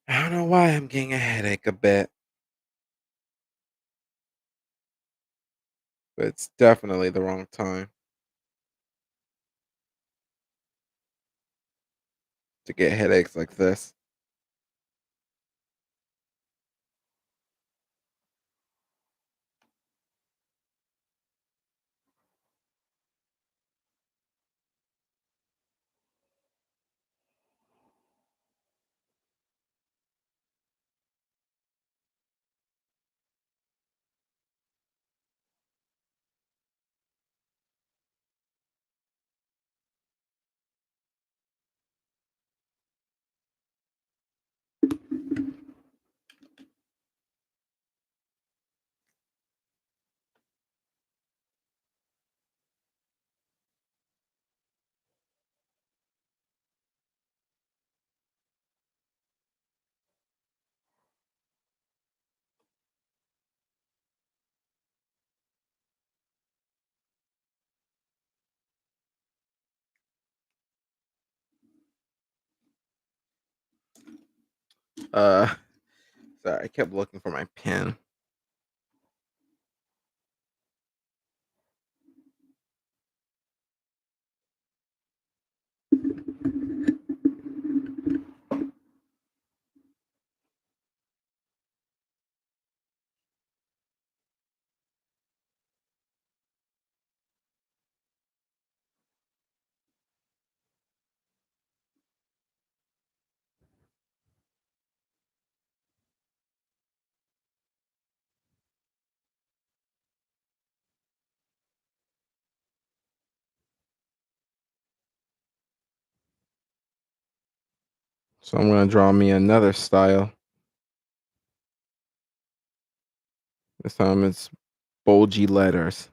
I don't know why I'm getting a headache a bit, but it's definitely the wrong time to get headaches like this. Uh, sorry, I kept looking for my pen. So I'm gonna draw me another style. This time it's bulgy letters.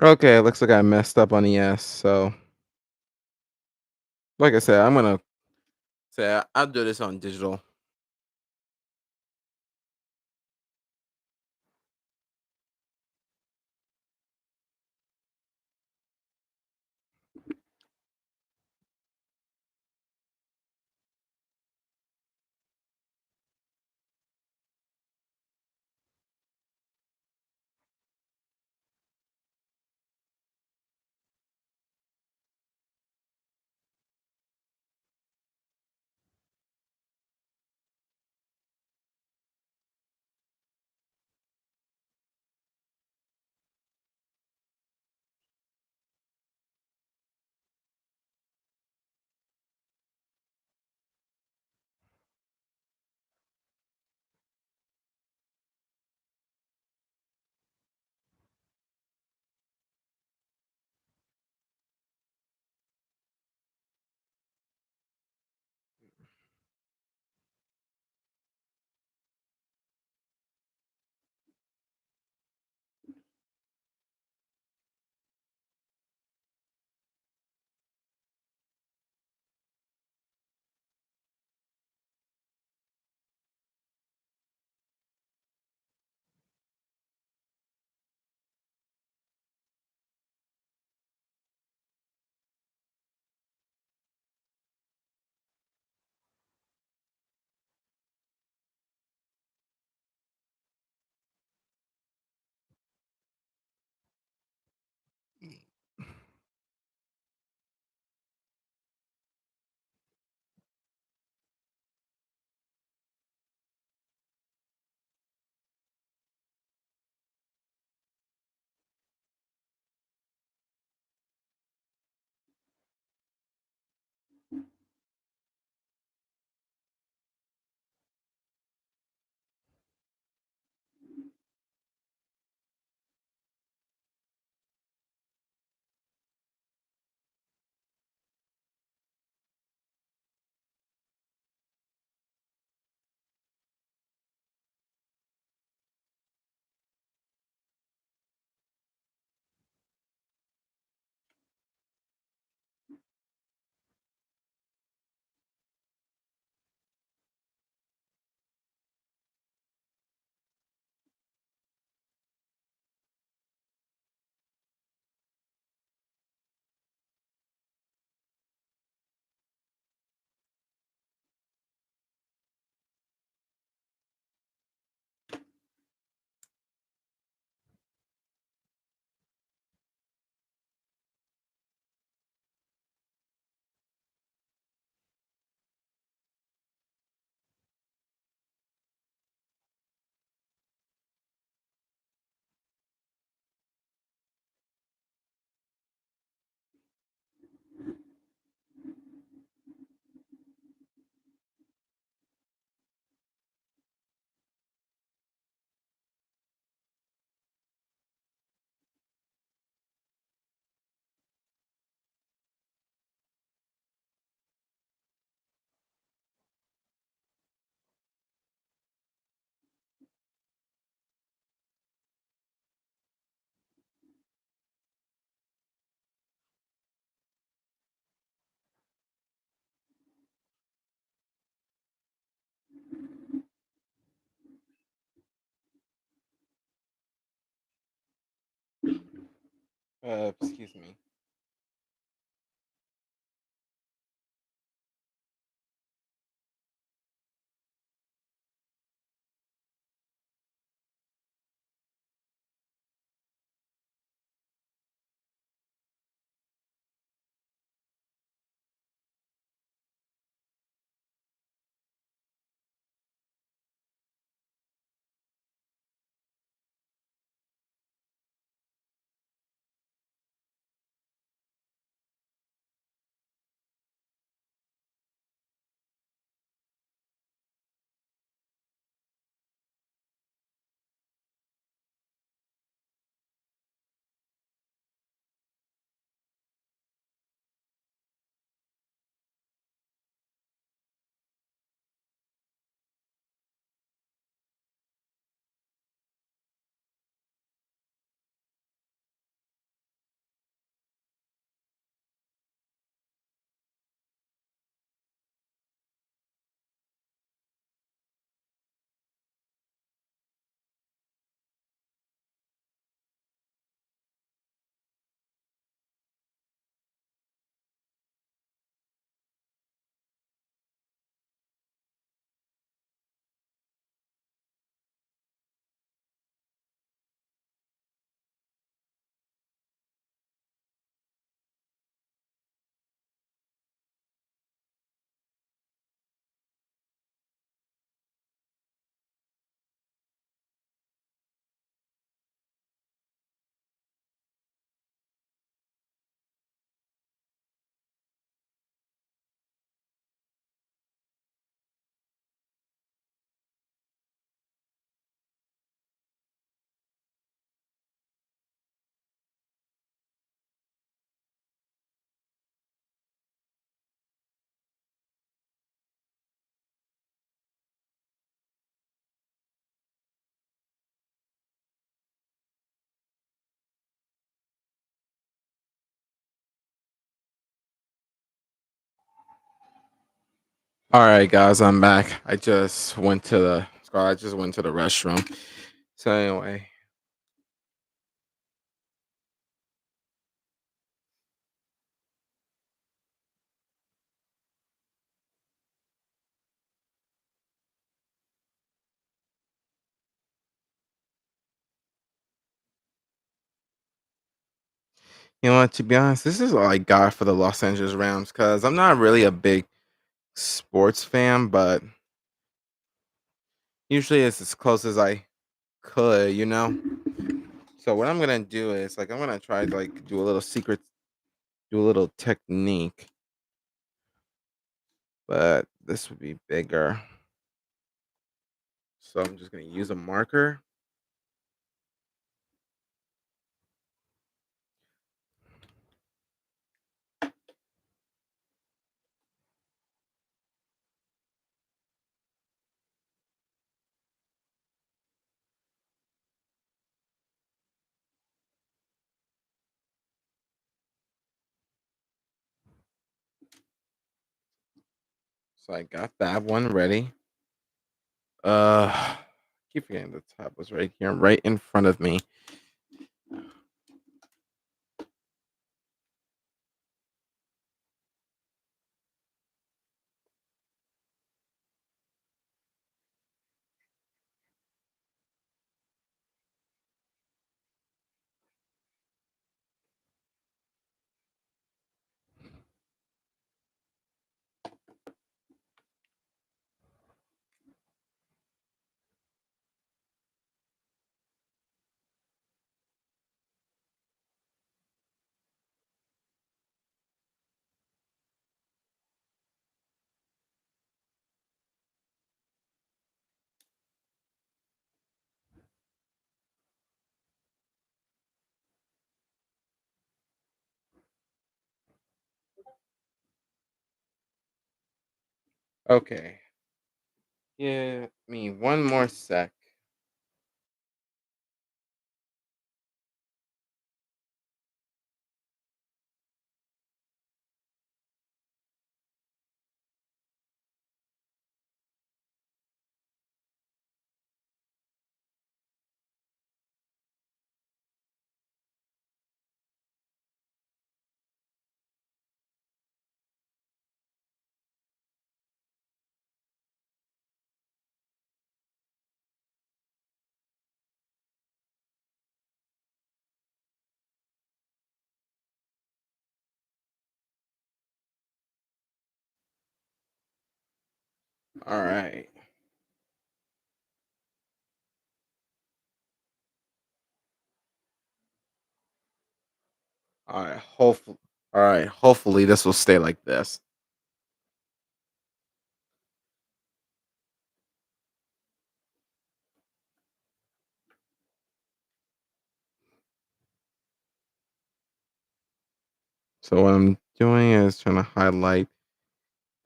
Okay, it looks like I messed up on the S. So, like I said, I'm gonna say I'll do this on digital. Excuse me. All right, guys, I'm back. I just went to the restroom. So anyway, you know what? To be honest, this is all I got for the Los Angeles Rams because I'm not really a big sports fan, but usually it's as close as I could. So what I'm gonna do is like I'm gonna try to like do a little technique, but this would be bigger. So I'm just gonna use a marker. So I got that one ready. Keep forgetting the tab was right here, right in front of me. Okay. Give me one more sec. All right. All right. Hopefully, all right. Hopefully, this will stay like this. So what I'm doing is trying to highlight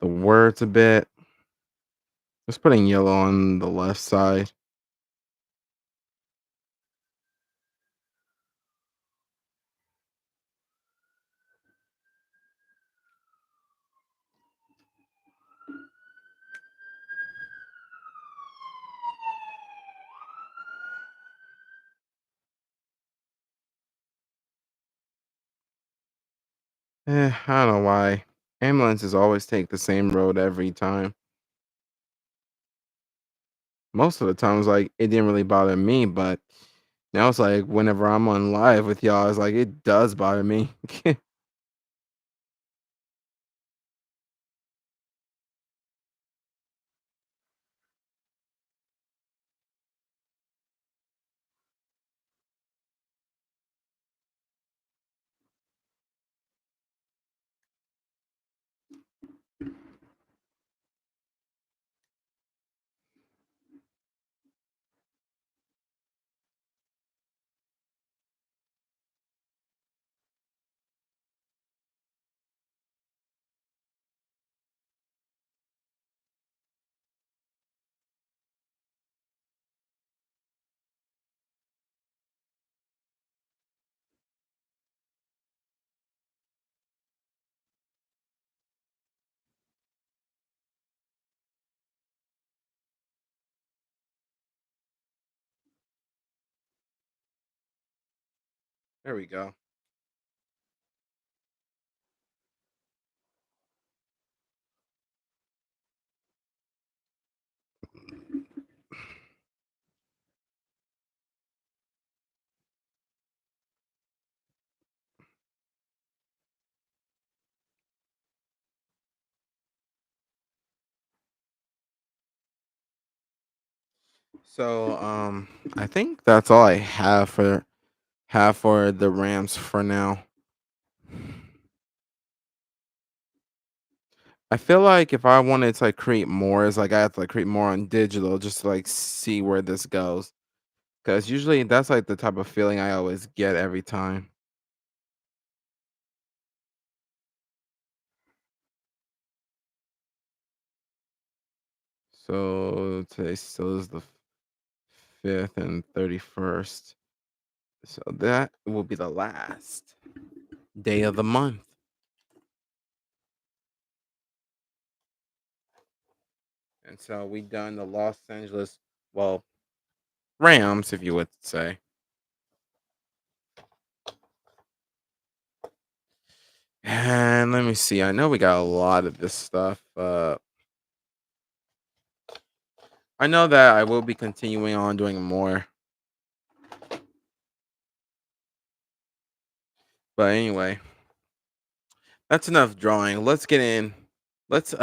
the words a bit. Just putting yellow on the left side. I don't know why. Ambulances always take the same road every time. Most of the times, like it didn't really bother me, but now it's like whenever I'm on live with y'all, it's like it does bother me. There we go. So I think that's all I have for the Rams for now. I feel like if I wanted to like create more, it's like I have to like create more on digital just to like see where this goes. Cause usually that's like the type of feeling I always get every time. So today still is the 5th and 31st. So that will be the last day of the month. And so we done the Los Angeles, well, Rams, if you would say. And let me see. I know we got a lot of this stuff. I know that I will be continuing on doing more. But anyway, that's enough drawing. Let's get into let's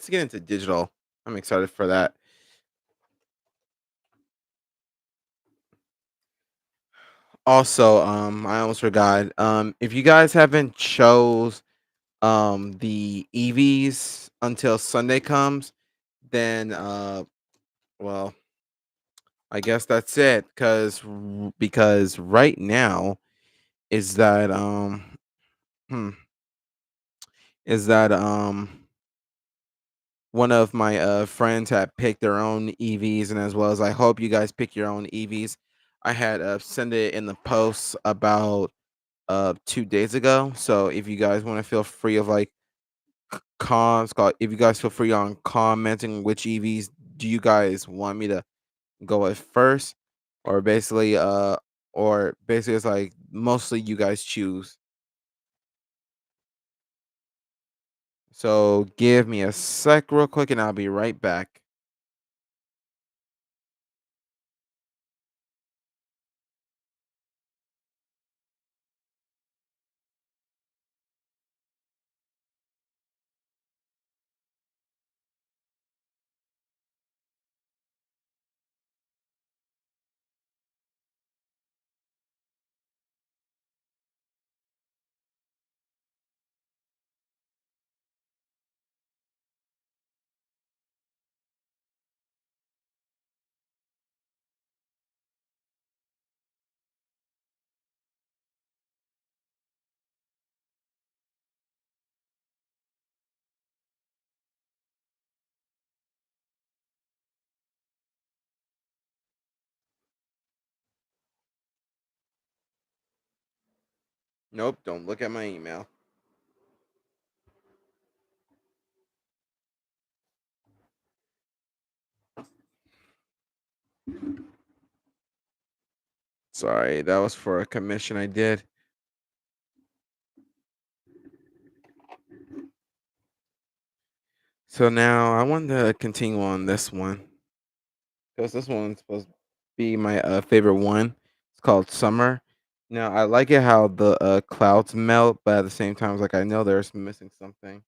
get into digital. I'm excited for that. Also, I almost forgot. If you guys haven't chose the EVs until Sunday comes, then well, I guess that's it because right now is that hmm, is that one of my friends had picked their own EVs, and as well as I hope you guys pick your own EVs. I had send it in the post about 2 days ago. So if you guys want to feel free of like if you guys feel free on commenting which EVs do you guys want me to go with first, or basically it's like mostly you guys choose. So give me a sec real quick and I'll be right back. Nope, don't look at my email. Sorry, that was for a commission I did. So now I want to continue on this one because this one's supposed to be my favorite one. It's called Summer. Now I like it how the clouds melt, but at the same time, it's like I know there's missing something.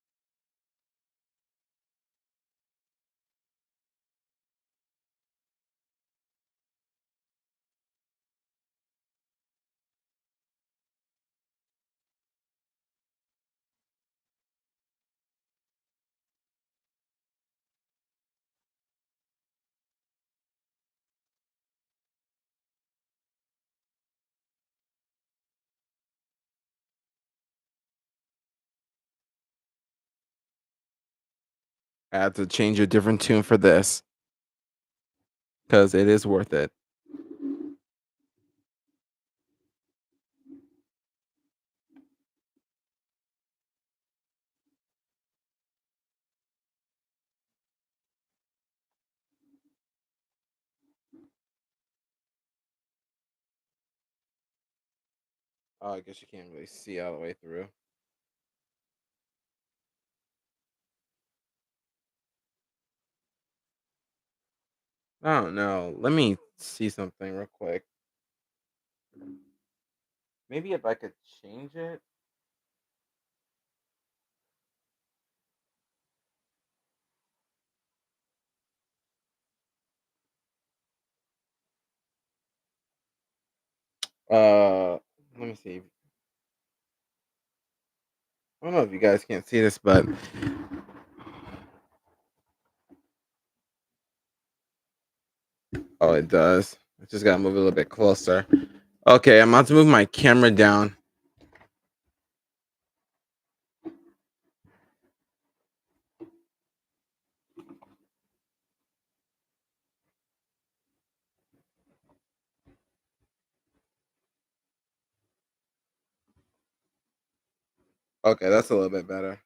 I had to change a different tune for this because it is worth it. Oh, I guess you can't really see all the way through. I don't know. Let me see something real quick. Maybe if I could change it. Let me see. I don't know if you guys can't see this, but oh, it does. I just gotta move a little bit closer. Okay, I'm about to move my camera down. Okay, that's a little bit better.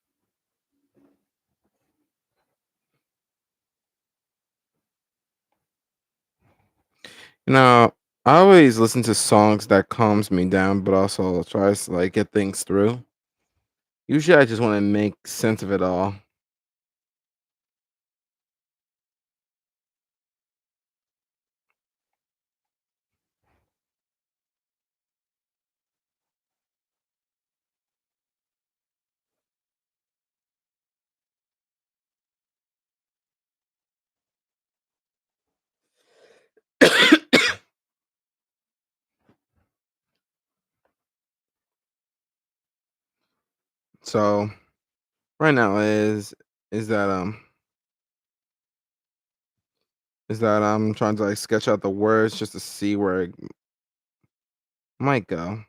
You know, I always listen to songs that calms me down, but also tries to like get things through. Usually, I just want to make sense of it all. So right now is that I'm trying to like sketch out the words just to see where it might go.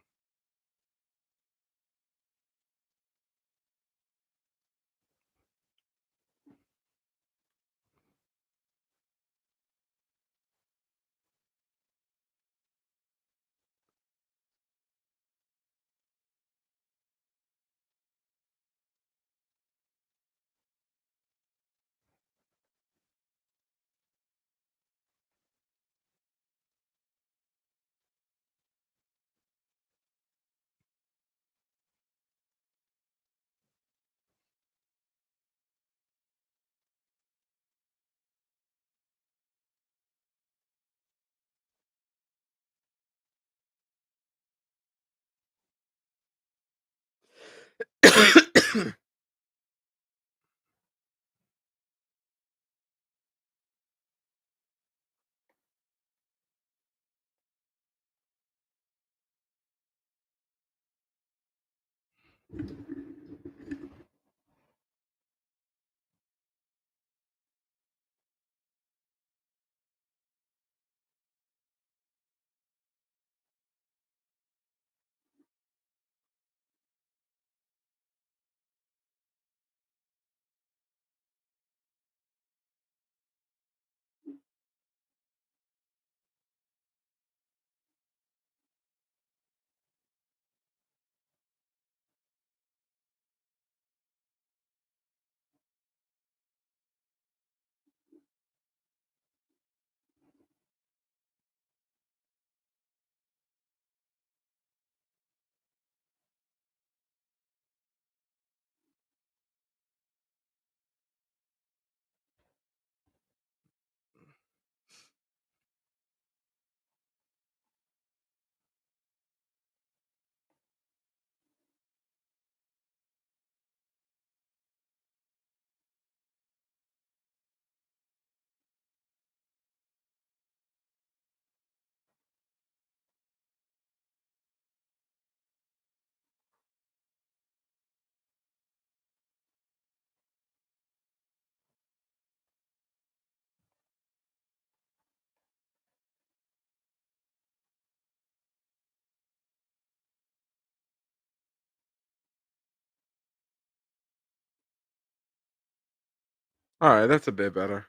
Alright, that's a bit better.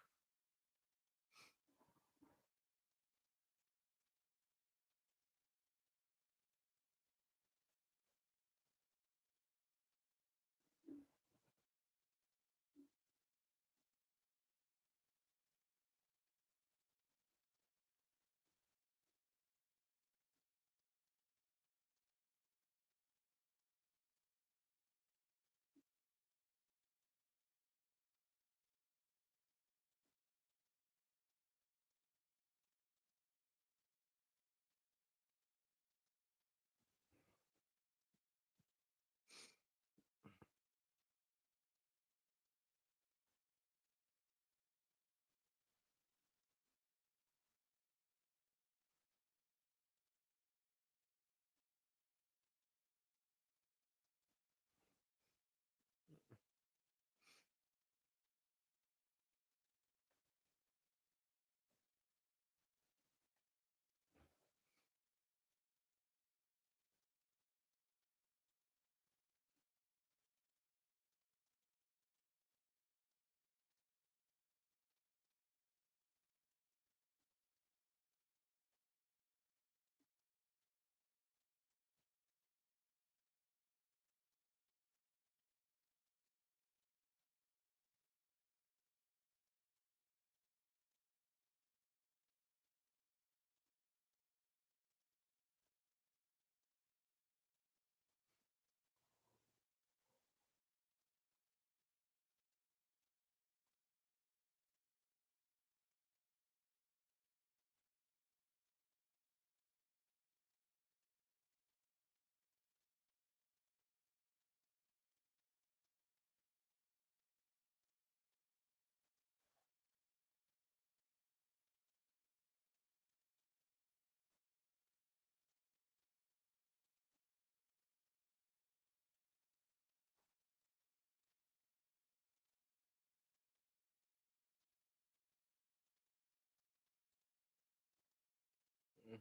Mm.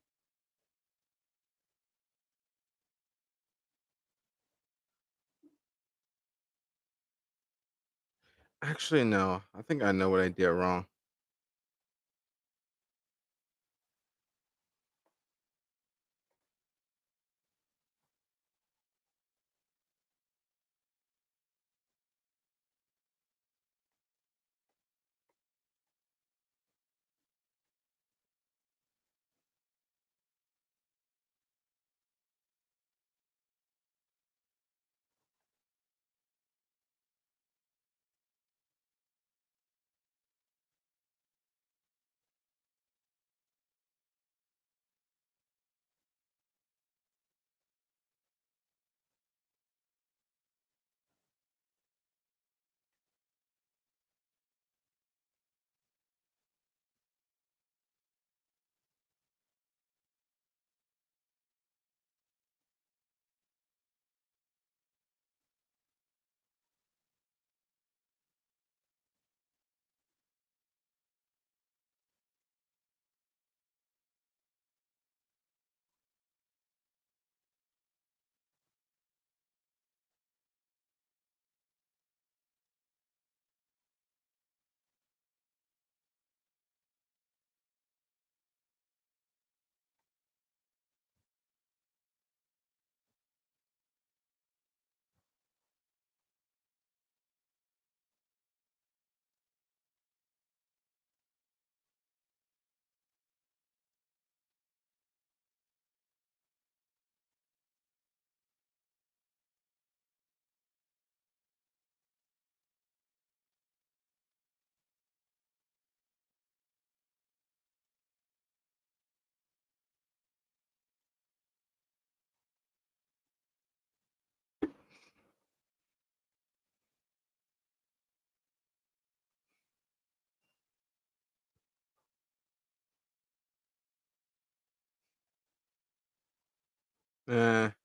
Actually, no. I think I know what I did wrong.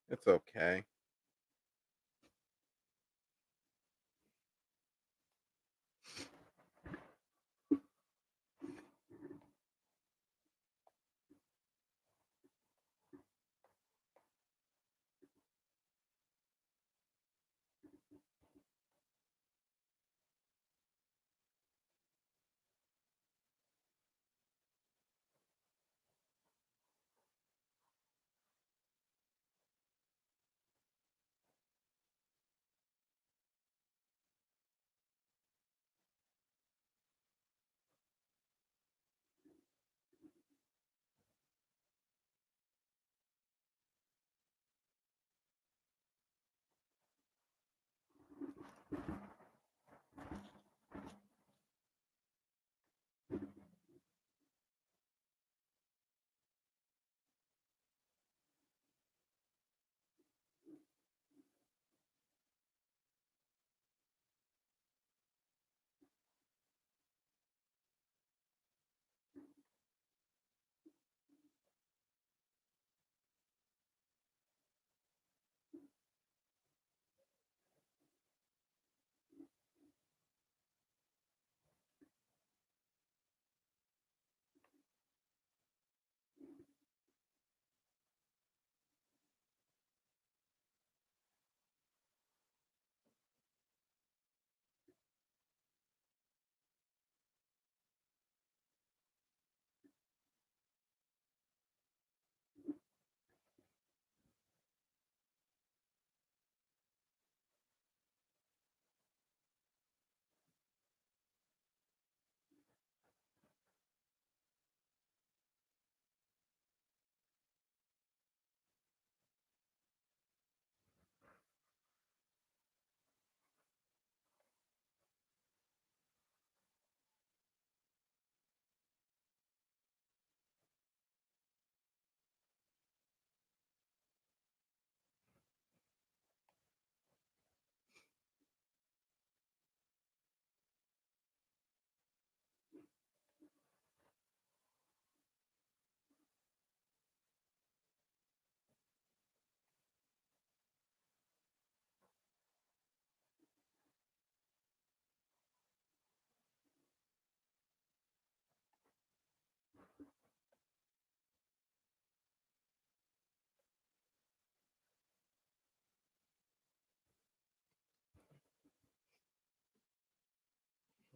It's okay.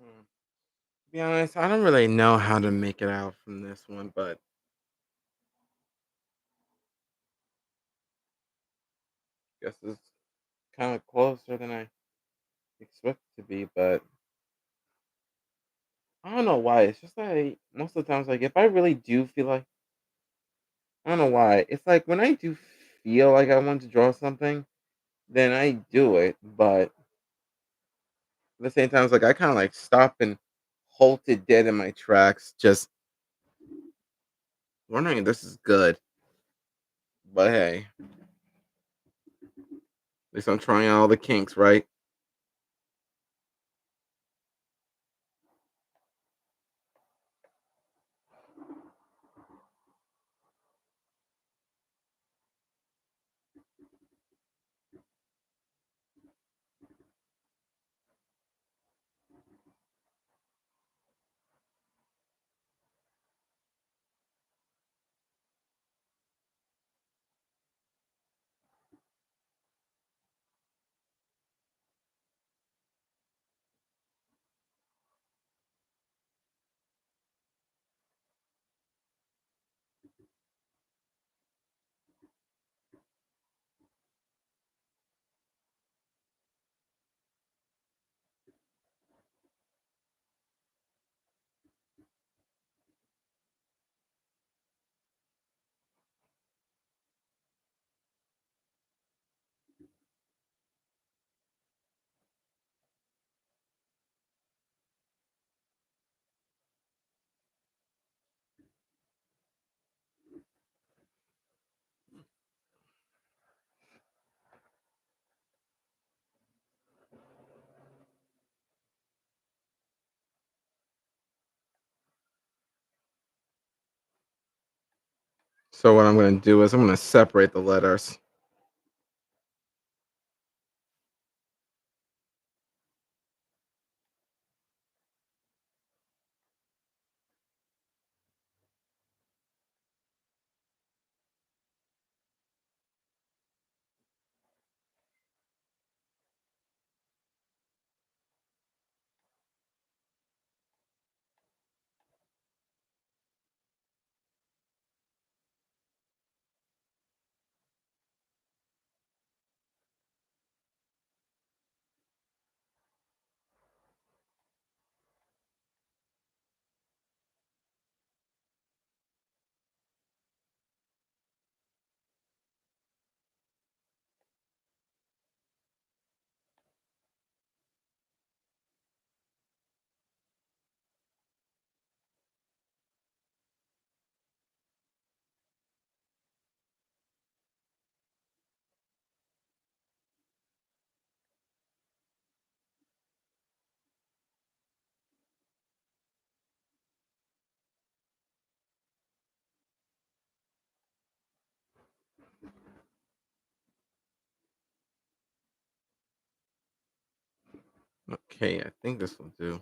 Hmm. To be honest, I don't really know how to make it out from this one, but guess it's kind of closer than I expect it to be. But I don't know why. It's just like most of the times, like if I really do feel like I don't know why. It's like when I do feel like I want to draw something, then I do it. But at the same time, it's like I kind of like stop and halt it dead in my tracks, just wondering if this is good. But hey, at least I'm trying all the kinks, right? So what I'm gonna do is I'm gonna separate the letters. Okay, I think this will do.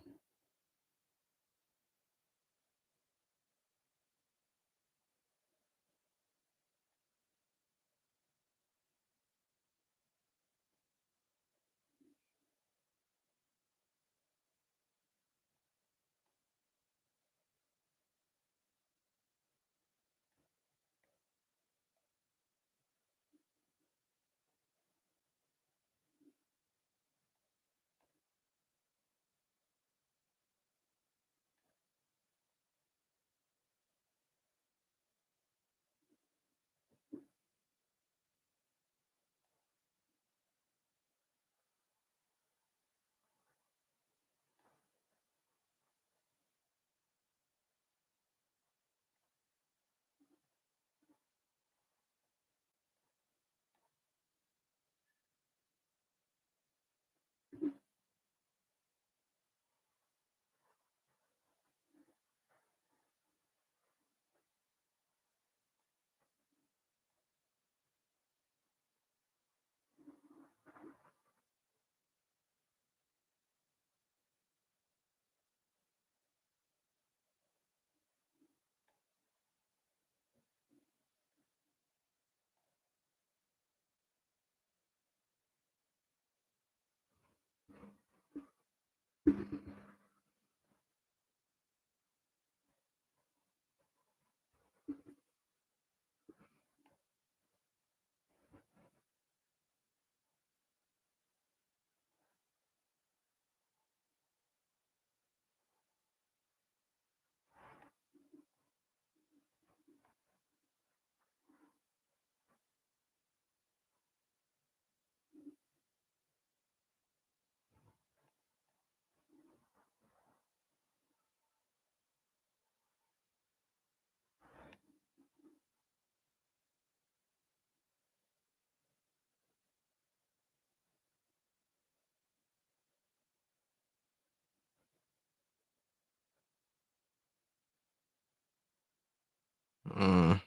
Mm,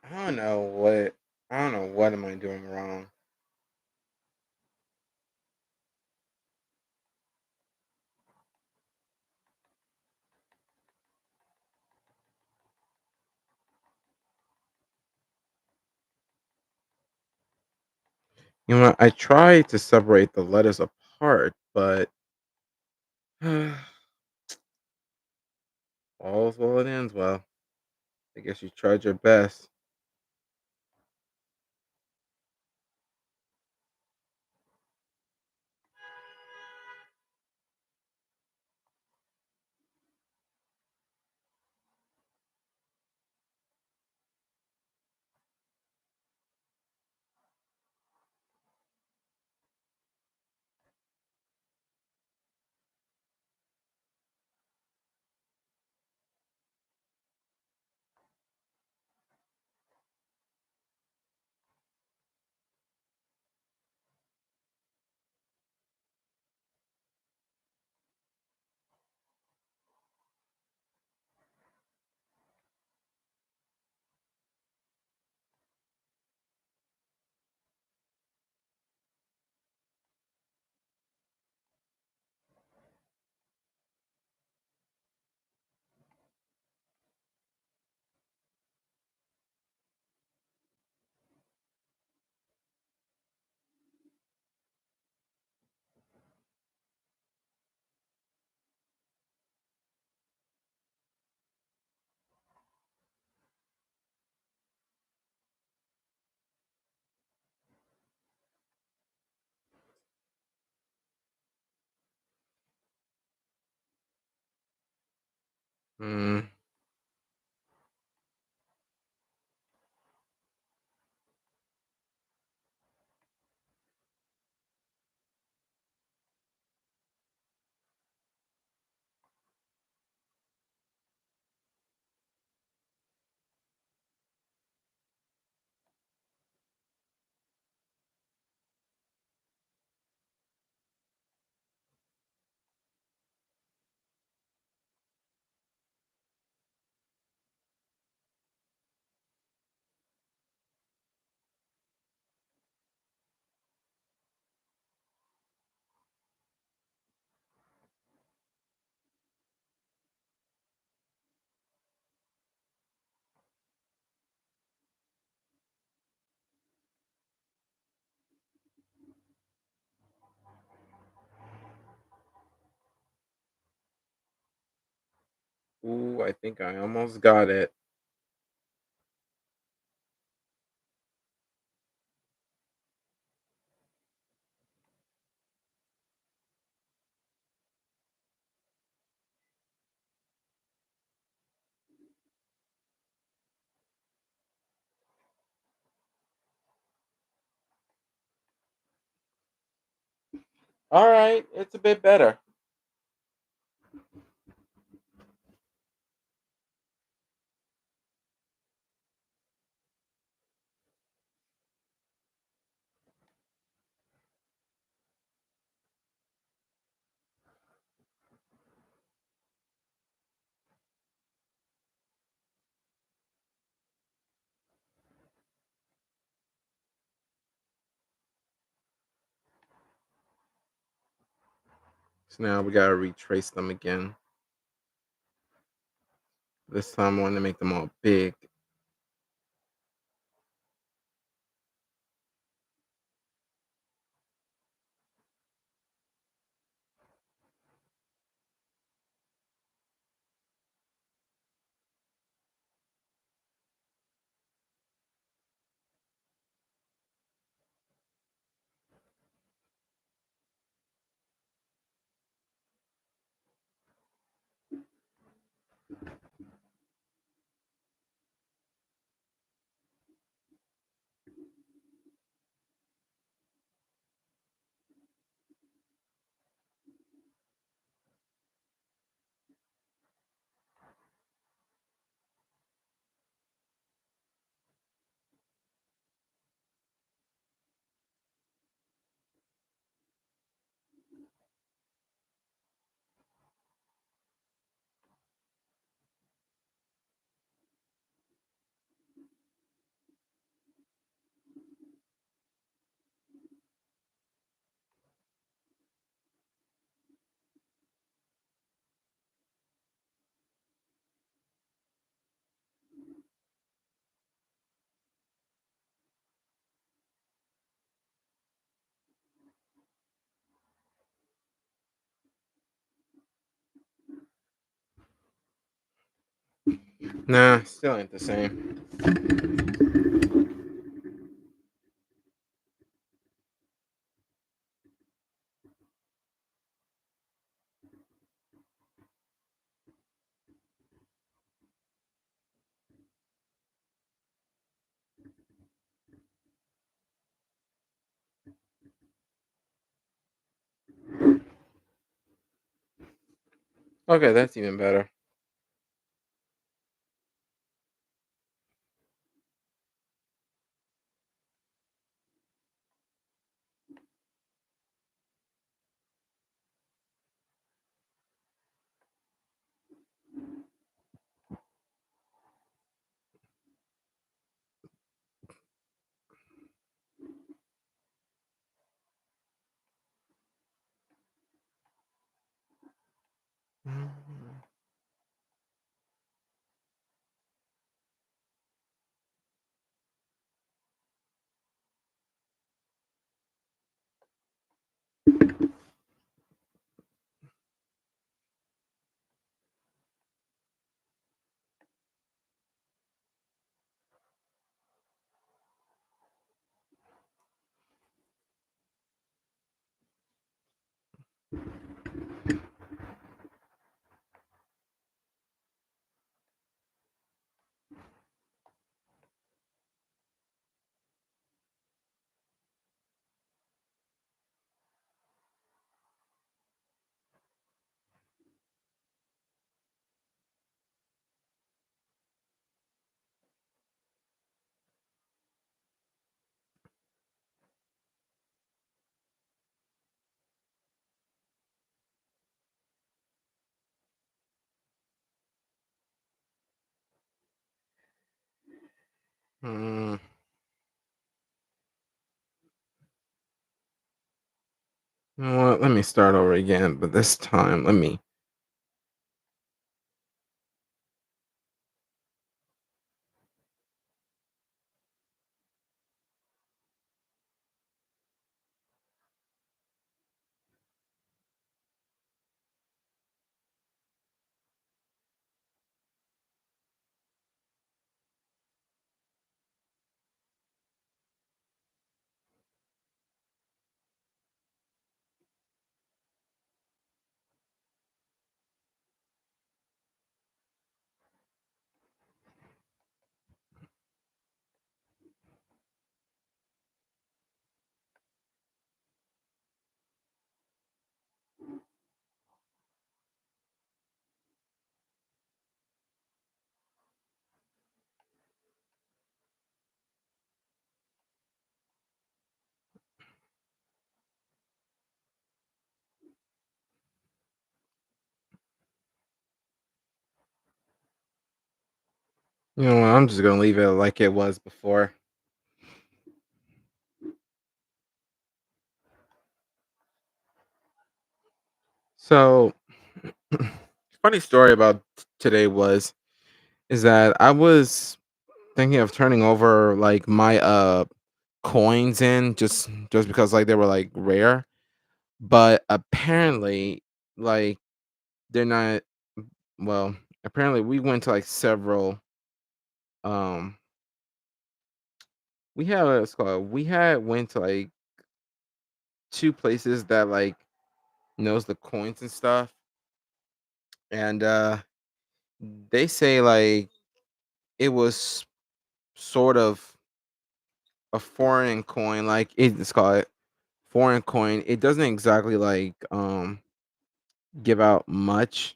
I don't know what I don't know what am I doing wrong. You know, I try to separate the letters apart, but all's well it ends well. I guess you tried your best. Mm, ooh, I think I almost got it. All right, it's a bit better. So now we gotta retrace them again. This time I want to make them all big. Nah, still ain't the same. Okay, that's even better. Mm, you know what? Let me start over again, but this time, let me. You know what? I'm just gonna leave it like it was before. So, funny story about today was is that I was thinking of turning over like my coins in just because like they were like rare, but apparently like they're not well, apparently we went to like several um we had what's called we had went to like two places that like knows the coins and stuff, and they say like it was sort of a foreign coin, like it's called foreign coin. It doesn't exactly like give out much,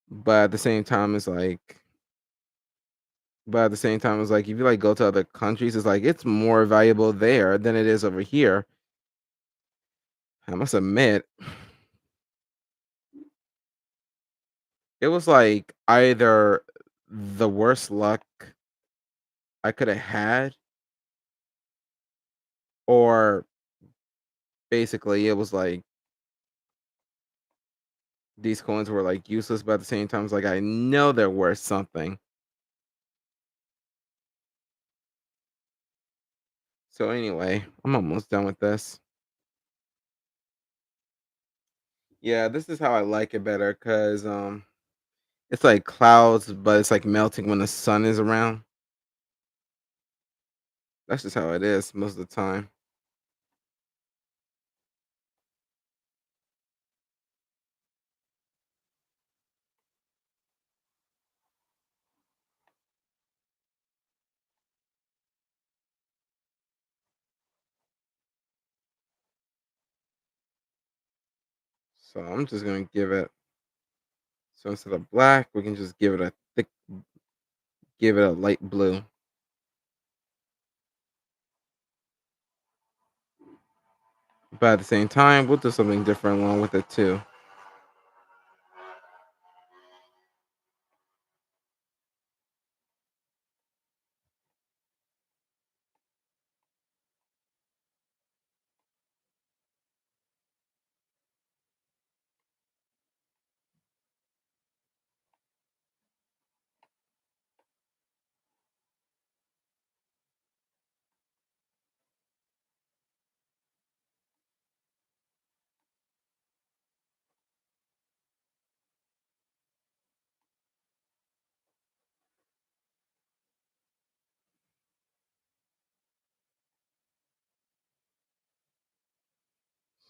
but at the same time it's like if you like go to other countries, it's like it's more valuable there than it is over here. I must admit, it was like either the worst luck I could have had, or basically it was like these coins were like useless, but at the same time, it's like I know they're worth something. So anyway, I'm almost done with this. Yeah, this is how I like it better because It's like clouds, but it's like melting when the sun is around. That's just how it is most of the time. So I'm just gonna give it. So instead of black, we can just give it a light blue. But at the same time, we'll do something different along with it too.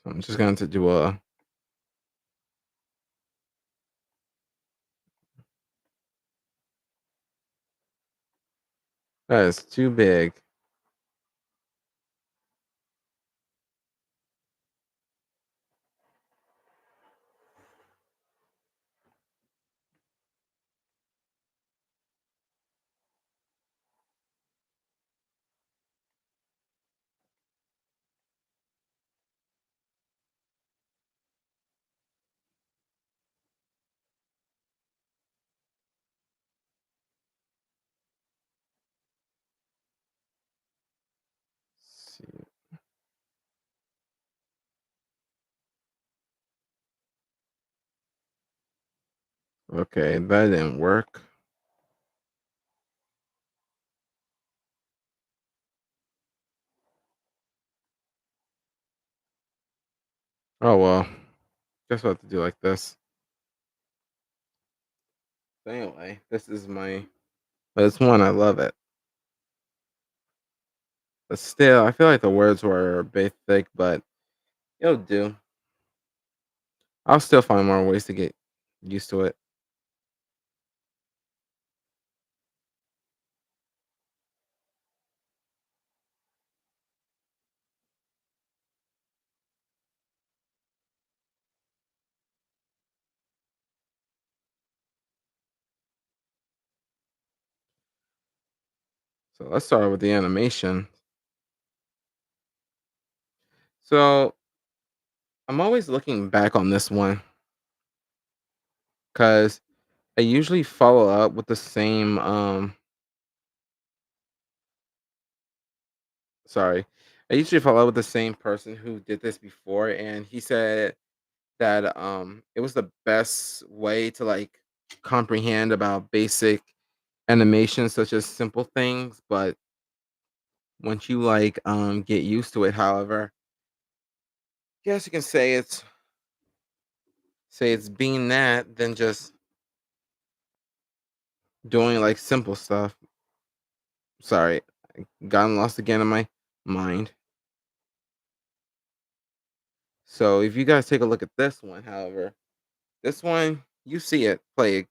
So I'm just going to do a. That is too big. Let's see. Okay, that didn't work. Oh well. Guess what to do like this. So anyway, this is my. This one, I love it. But still, I feel like the words were a bit thick, but it'll do. I'll still find more ways to get used to it. So let's start with the animation. So I'm always looking back on this one because I usually follow up with the same. Sorry, I usually follow up with the same person who did this before, and he said that it was the best way to like comprehend about basic animation, such as simple things. But once you like get used to it, however, guess you can say it's being that than just doing like simple stuff. Sorry, gotten lost again in my mind. So if you guys take a look at this one, however, this one you see it play.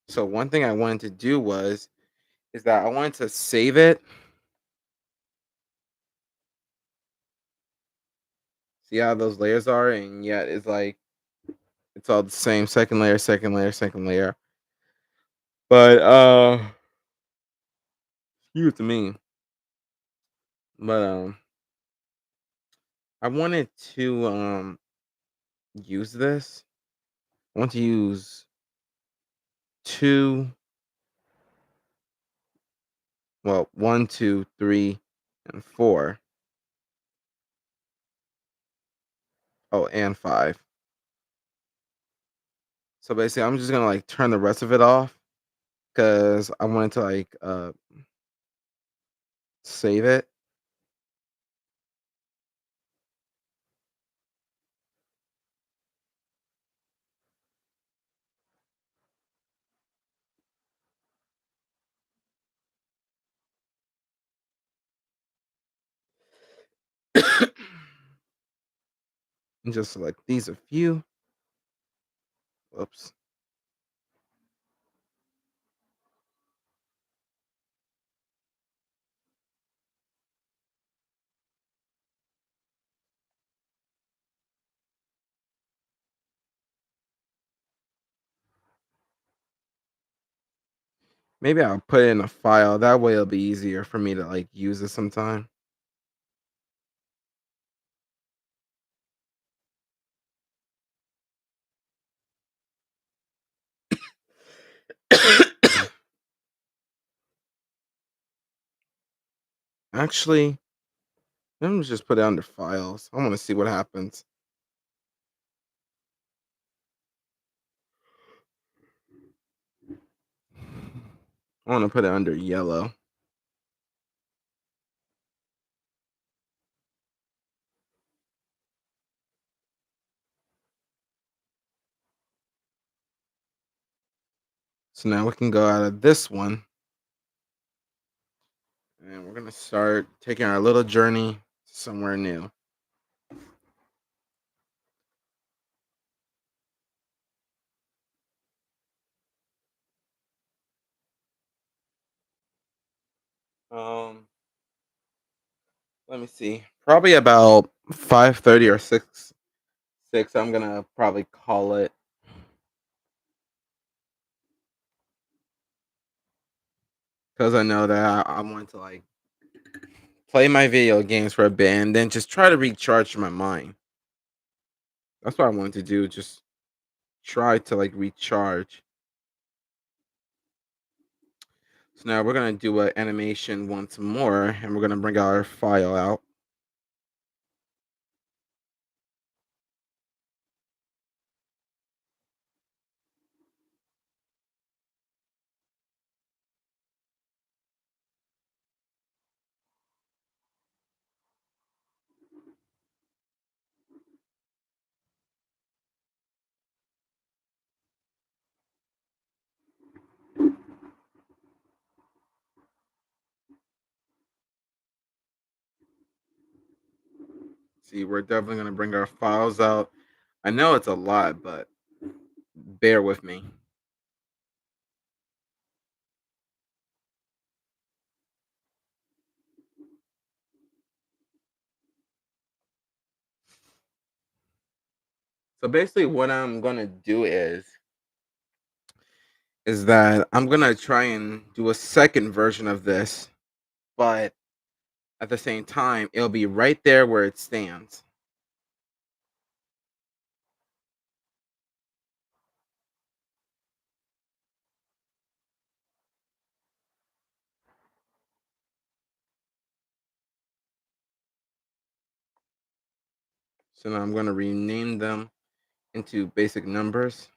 So one thing I wanted to do was is that I wanted to save it. See how those layers are, and yet it's like it's all the same. Second layer, second layer, second layer. But excuse me. But I wanted to use this. I want to use two, well, one, two, three, and four. Oh, and five. So basically, I'm just gonna like turn the rest of it off because I wanted to like save it. And just select these a few. Whoops. Maybe I'll put it in a file. That way it'll be easier for me to like use it sometime. Actually, let me just put it under files. I want to see what happens. I want to put it under yellow. So now we can go out of this one and we're going to start taking our little journey somewhere new. Um, Let me see. Probably about 5:30 or 6 I'm going to probably call it cuz I know that I want to like play my video games for a bit and then just try to recharge my mind. That's what I wanted to do, just try to like recharge. So now we're gonna do an animation once more, and we're gonna bring our file out. See, we're definitely gonna bring our files out. I know it's a lot, but bear with me. So basically, what I'm gonna do is that I'm gonna try and do a second version of this, but at the same time, it'll be right there where it stands. So now I'm gonna rename them into basic numbers.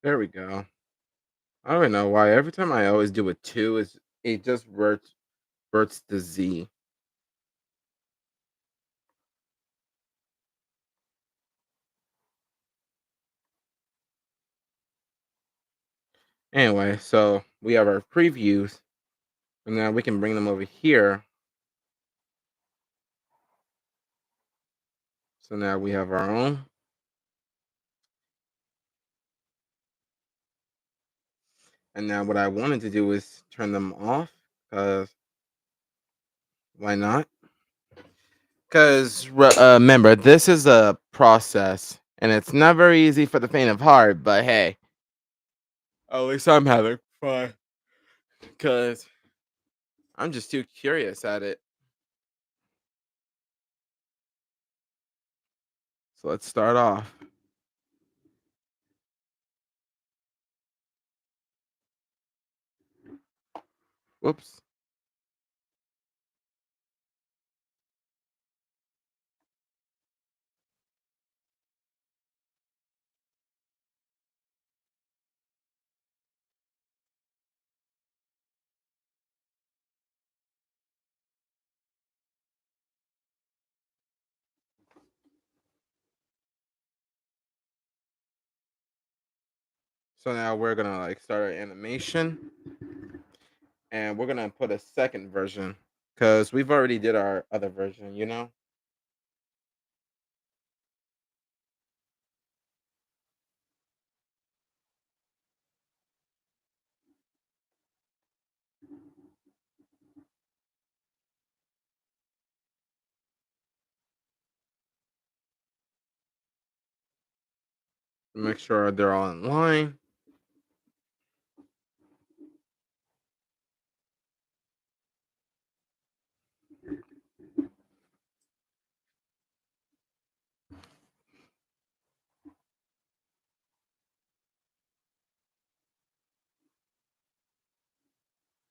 There we go. I don't know why. Every time I always do a two, it just reverts to Z. Anyway, so we have our previews, and now we can bring them over here. So now we have our own. And now what I wanted to do is turn them off because why not? Because remember, this is a process and it's not very easy for the faint of heart, but hey, at least I'm having fun because I'm just too curious at it. So let's start off. Whoops. So now we're gonna like start our animation and we're gonna put a second version because we've already did our other version, you know? Make sure they're all in line.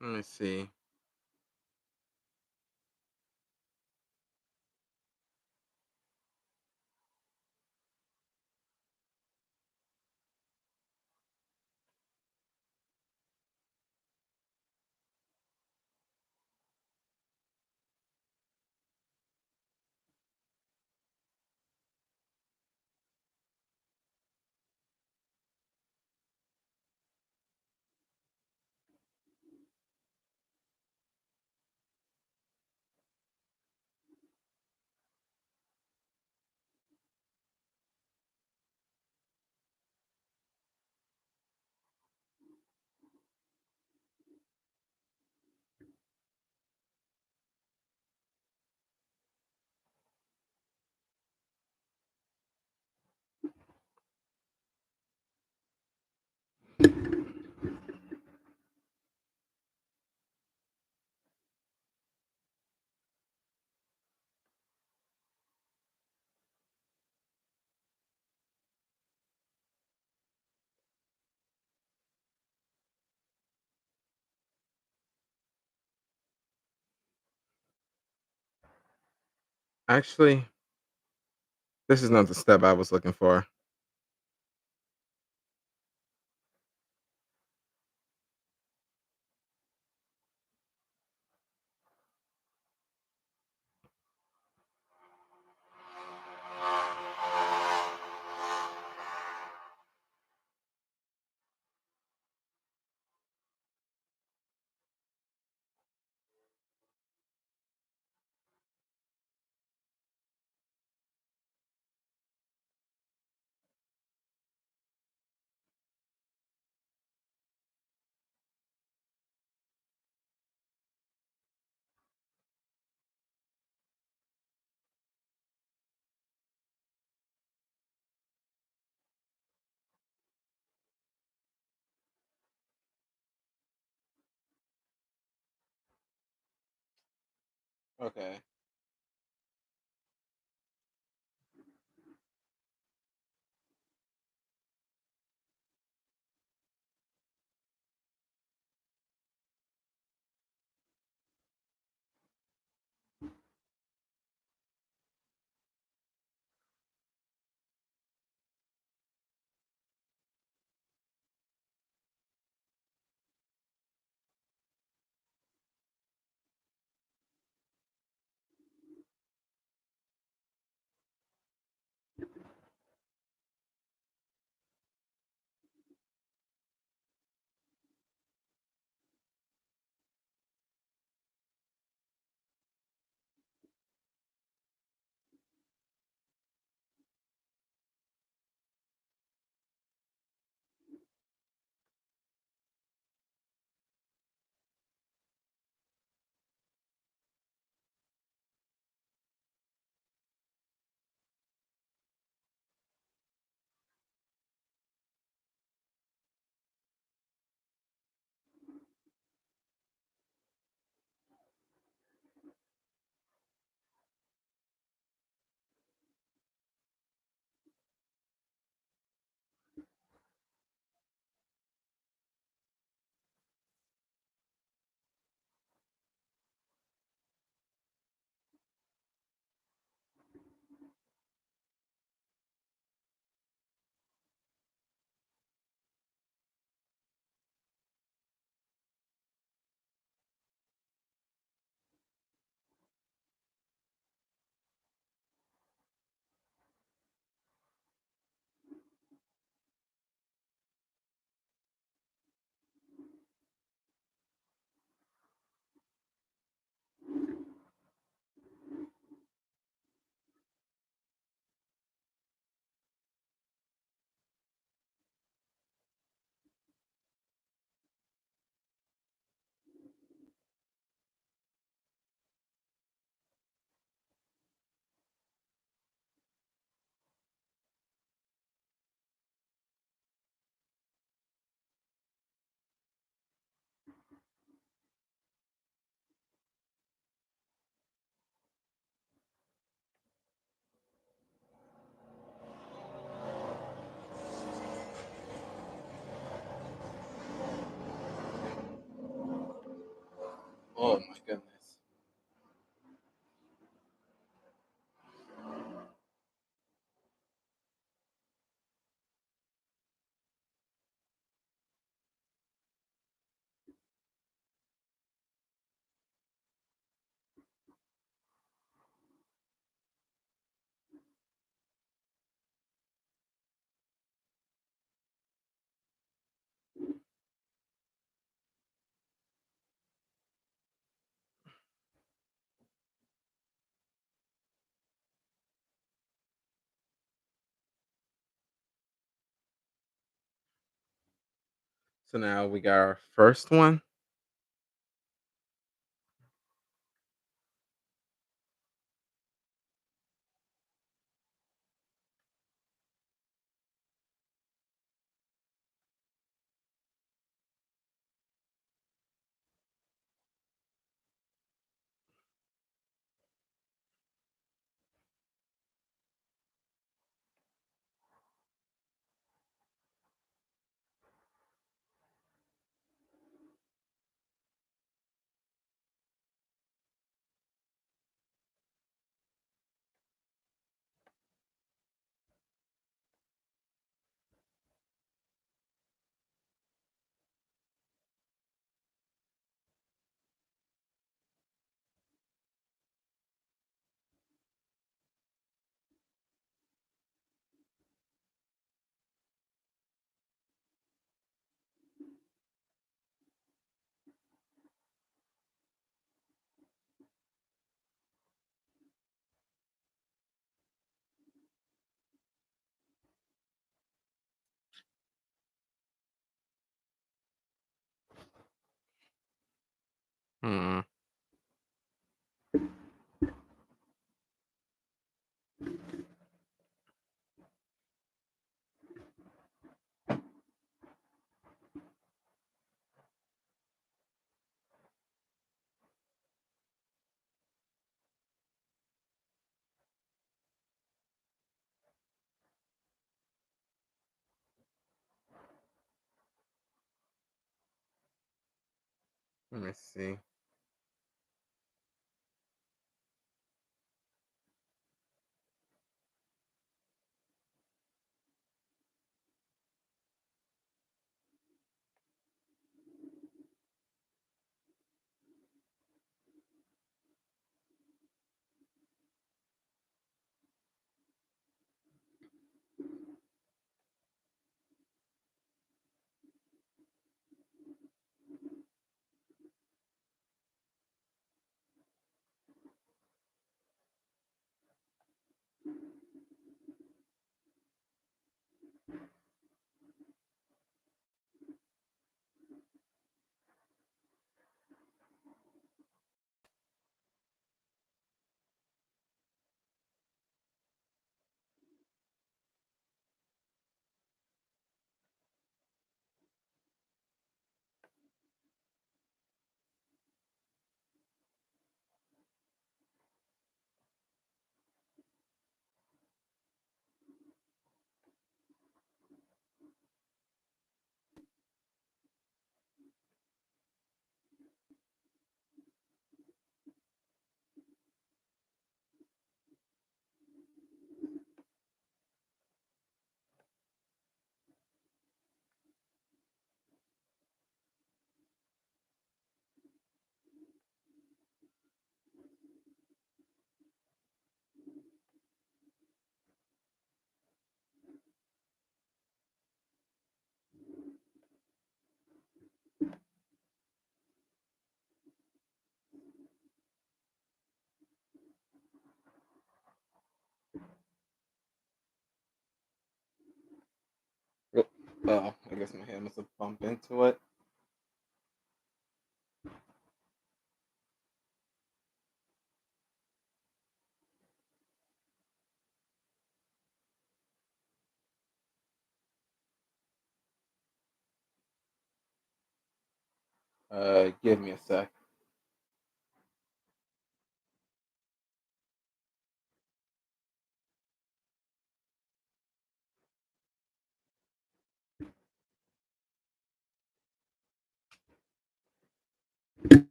Let me see. Actually, this is not the step I was looking for. Okay. Oh my goodness. So now we got our first one. Hmm. Let me see. Oh, I guess my head must have bumped into it. Give me a sec.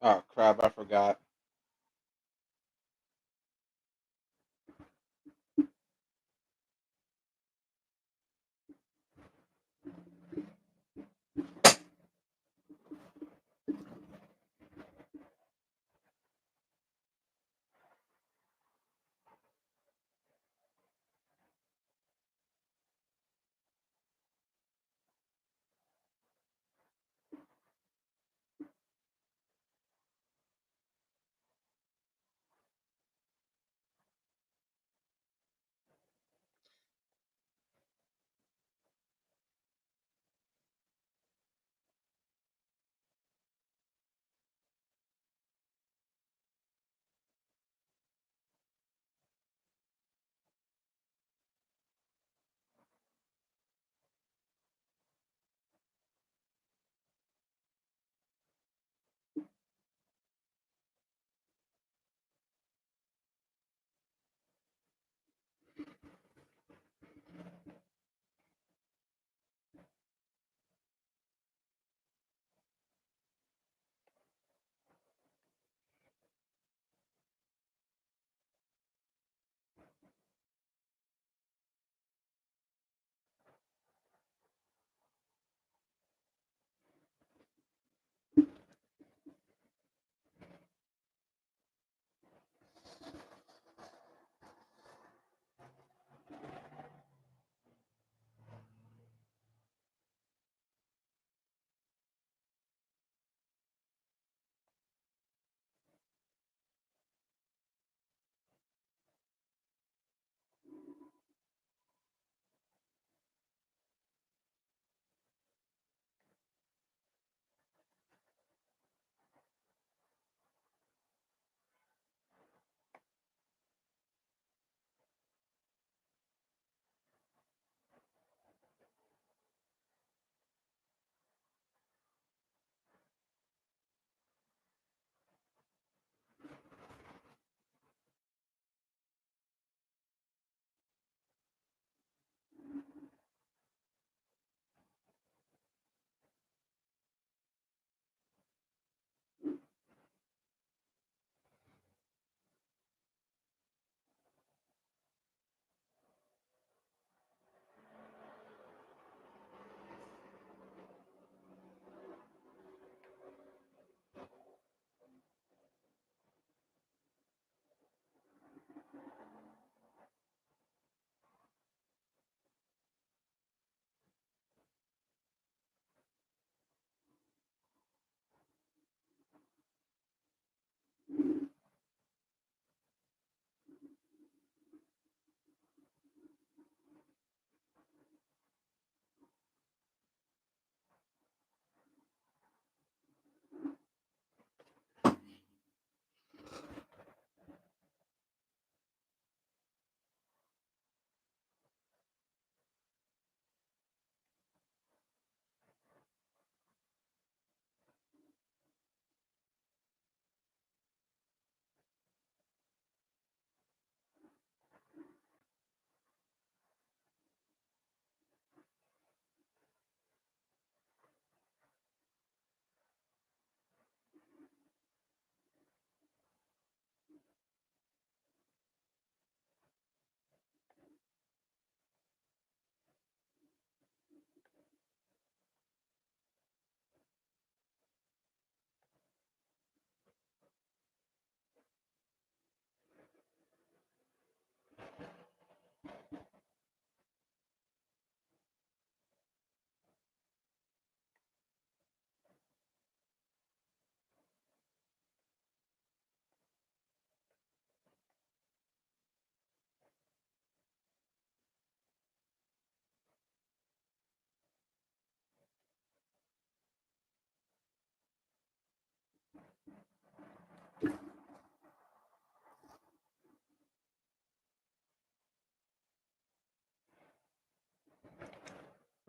Oh crap! I forgot.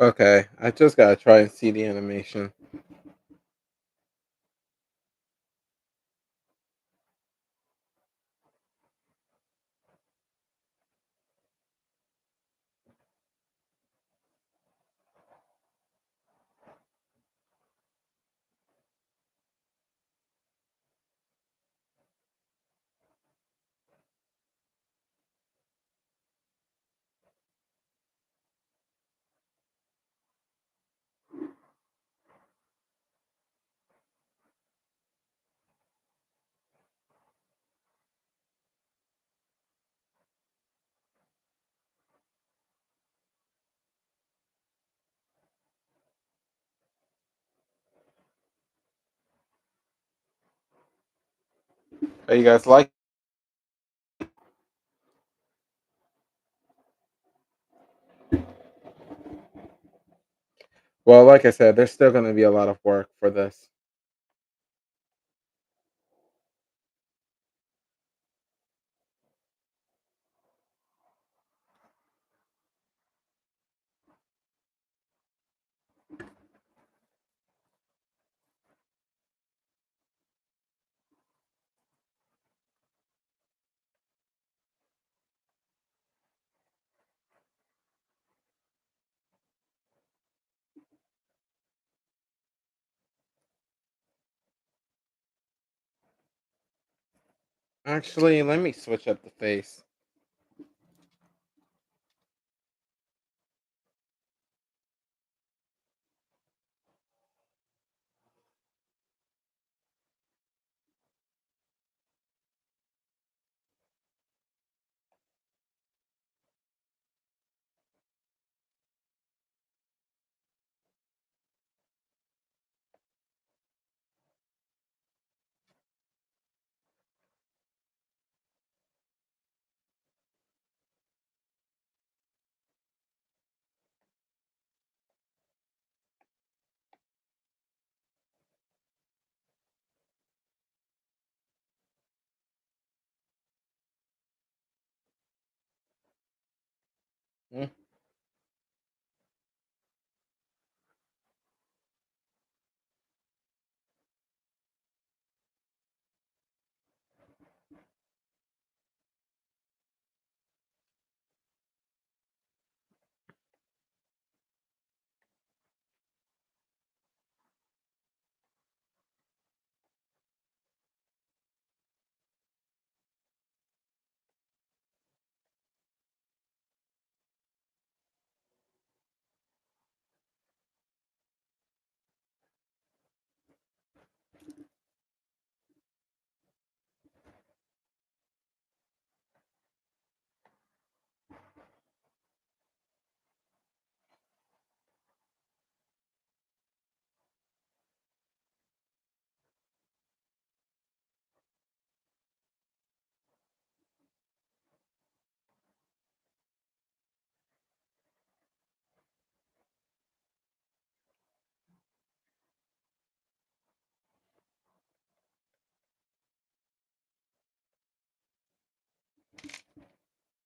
Okay, I just gotta try and see the animation. Are you guys like? Well, like I said, there's still going to be a lot of work for this. Actually, let me switch up the face. Mm.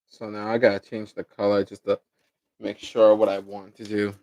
So now I gotta change the color just to make sure what I want to do.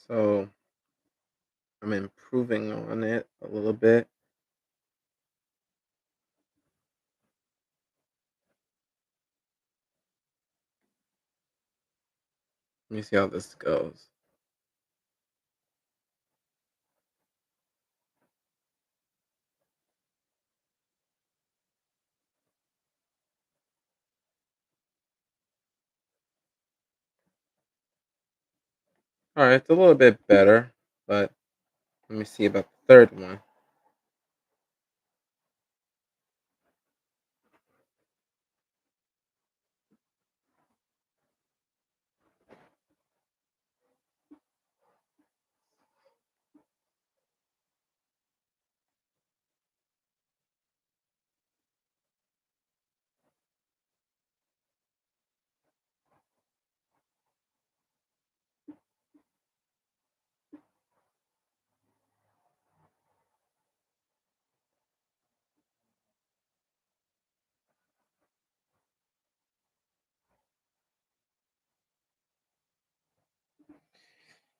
So I'm improving on it a little bit. Let me see how this goes. All right, it's a little bit better, but let me see about the third one.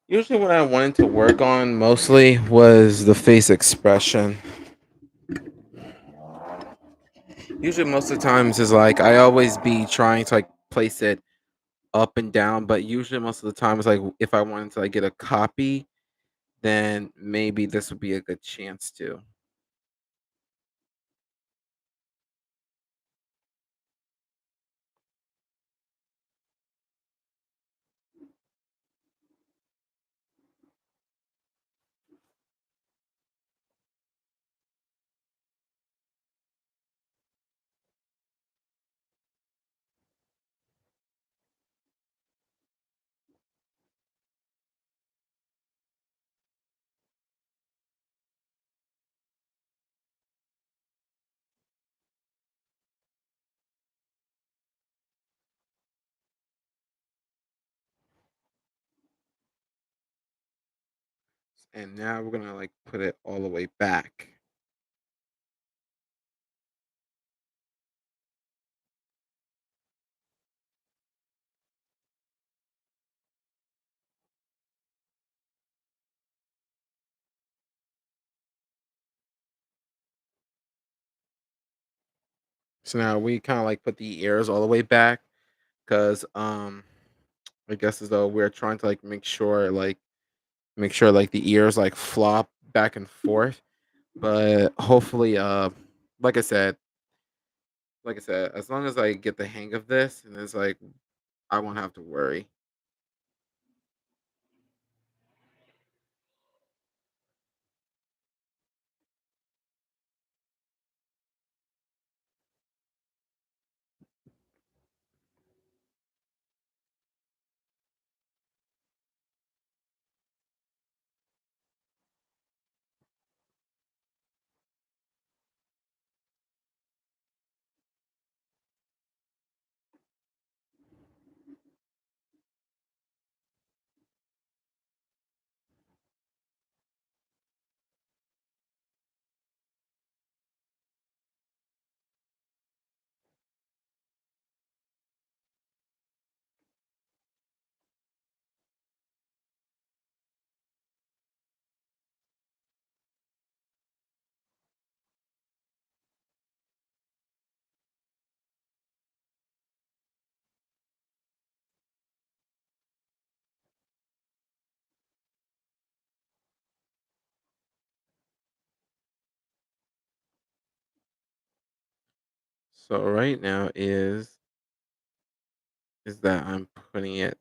Usually, what I wanted to work on mostly was the face expression. Usually, most of the times is like I always be trying to like place it up and down, but usually most of the time it's like if I wanted to like get a copy, then maybe this would be a good chance to. And now we're gonna like put it all the way back. So now we kind of like put the ears all the way back because I guess as though we're trying to like make sure like the ears like flop back and forth. But hopefully like I said, as long as I get the hang of this and it's like I won't have to worry. So right now is that I'm putting it.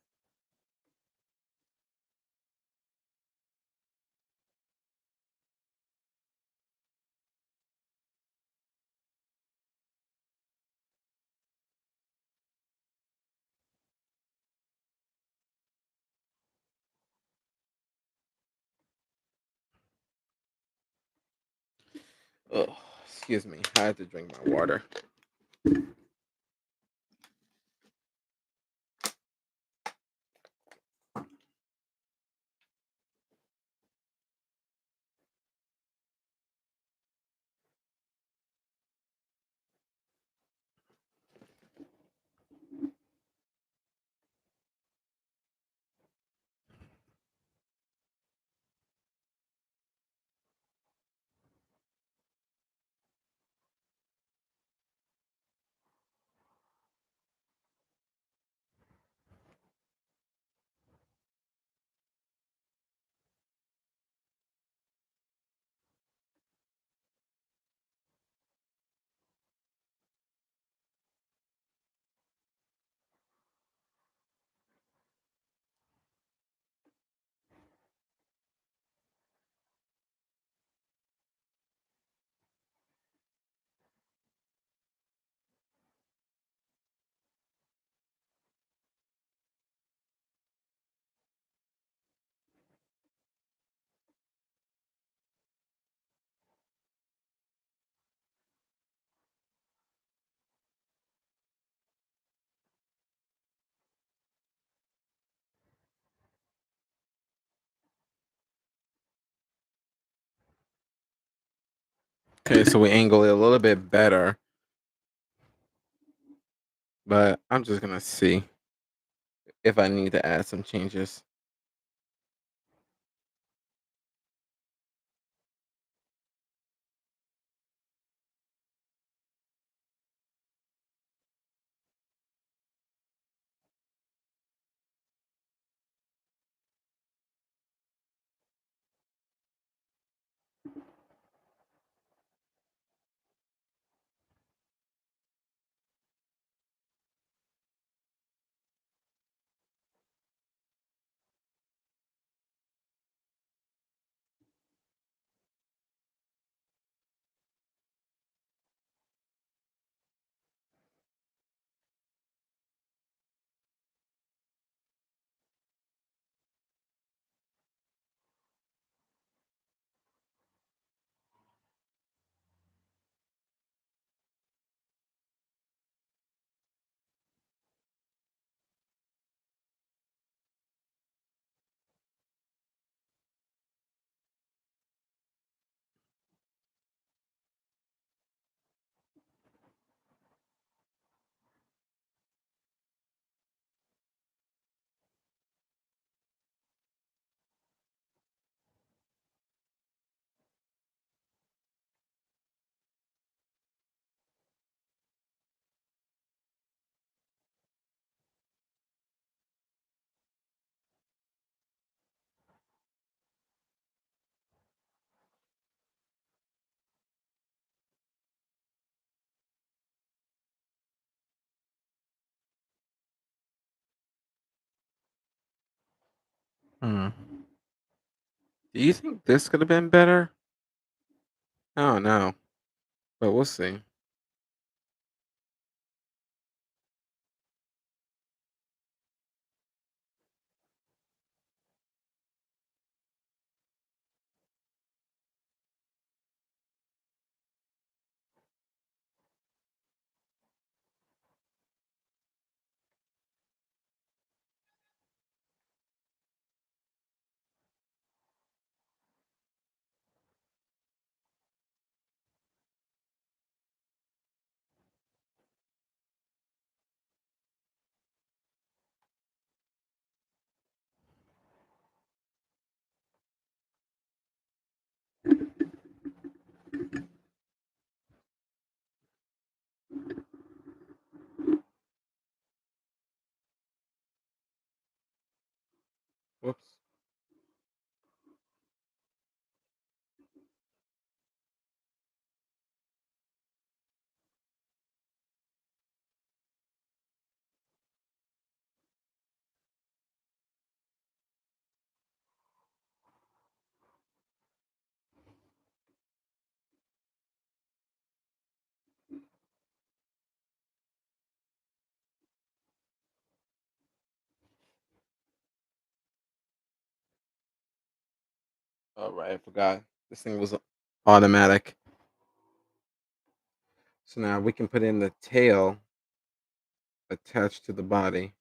Oh, excuse me. I had to drink my water. Okay, so we angle it a little bit better, but I'm just gonna see if I need to add some changes. Hmm. Do you think this could have been better? I don't know, but we'll see. Whoops. All right, I forgot. This thing was automatic. So now we can put in the tail attached to the body.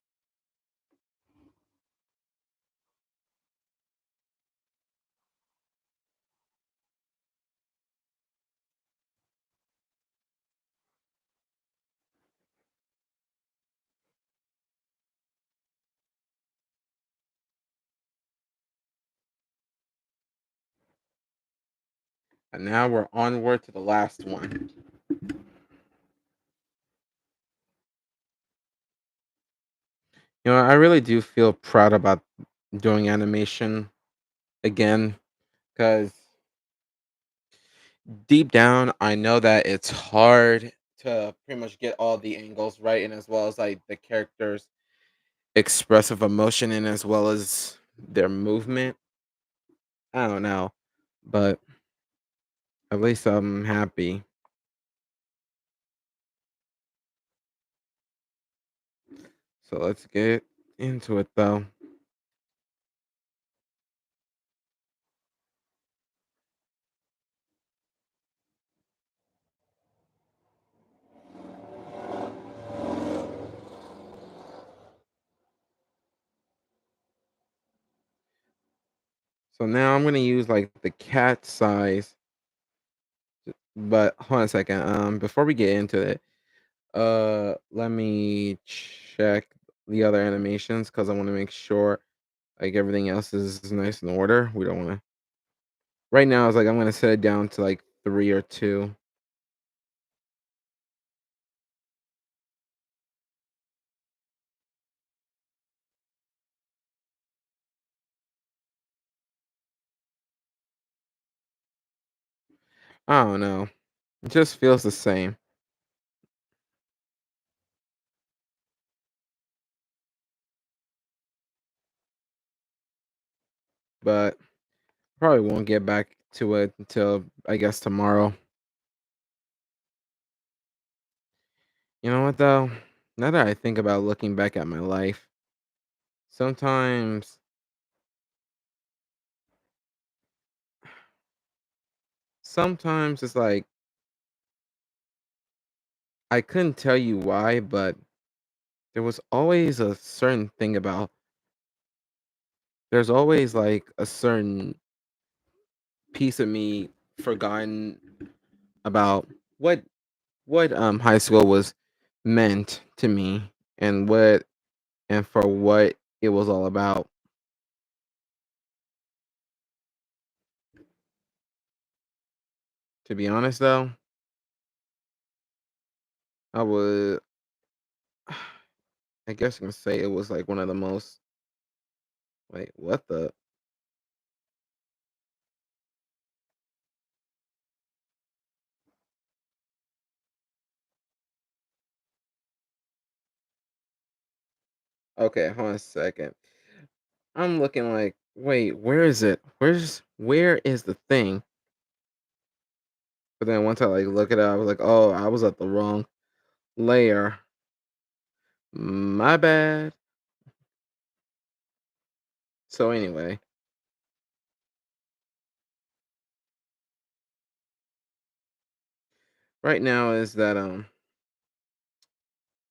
And now we're onward to the last one. I really do feel proud about doing animation again because deep down, I know that it's hard to pretty much get all the angles right, and as well as like the characters' expressive emotion, and as well as their movement. I don't know, but at least I'm happy. So let's get into it though. So now I'm gonna use like the cat size But hold on a second. Before we get into it, let me check the other animations because I want to make sure like everything else is nice in order. We don't want to. Right now, it's like I'm gonna set it down to like three or two. I don't know. It just feels the same, but probably won't get back to it until I guess tomorrow. You know what though? Now that I think about looking back at my life, sometimes sometimes it's like I couldn't tell you why, but there was always a certain thing about there's always like a certain piece of me forgotten about what high school was meant to me and for what it was all about. To be honest though, I would I guess I can say it was like one of the most wait, what the okay, hold on a second. I'm looking like, wait, where is it? Where is the thing? But then once I like look it up, I was like, oh, I was at the wrong layer. My bad. So anyway, right now is that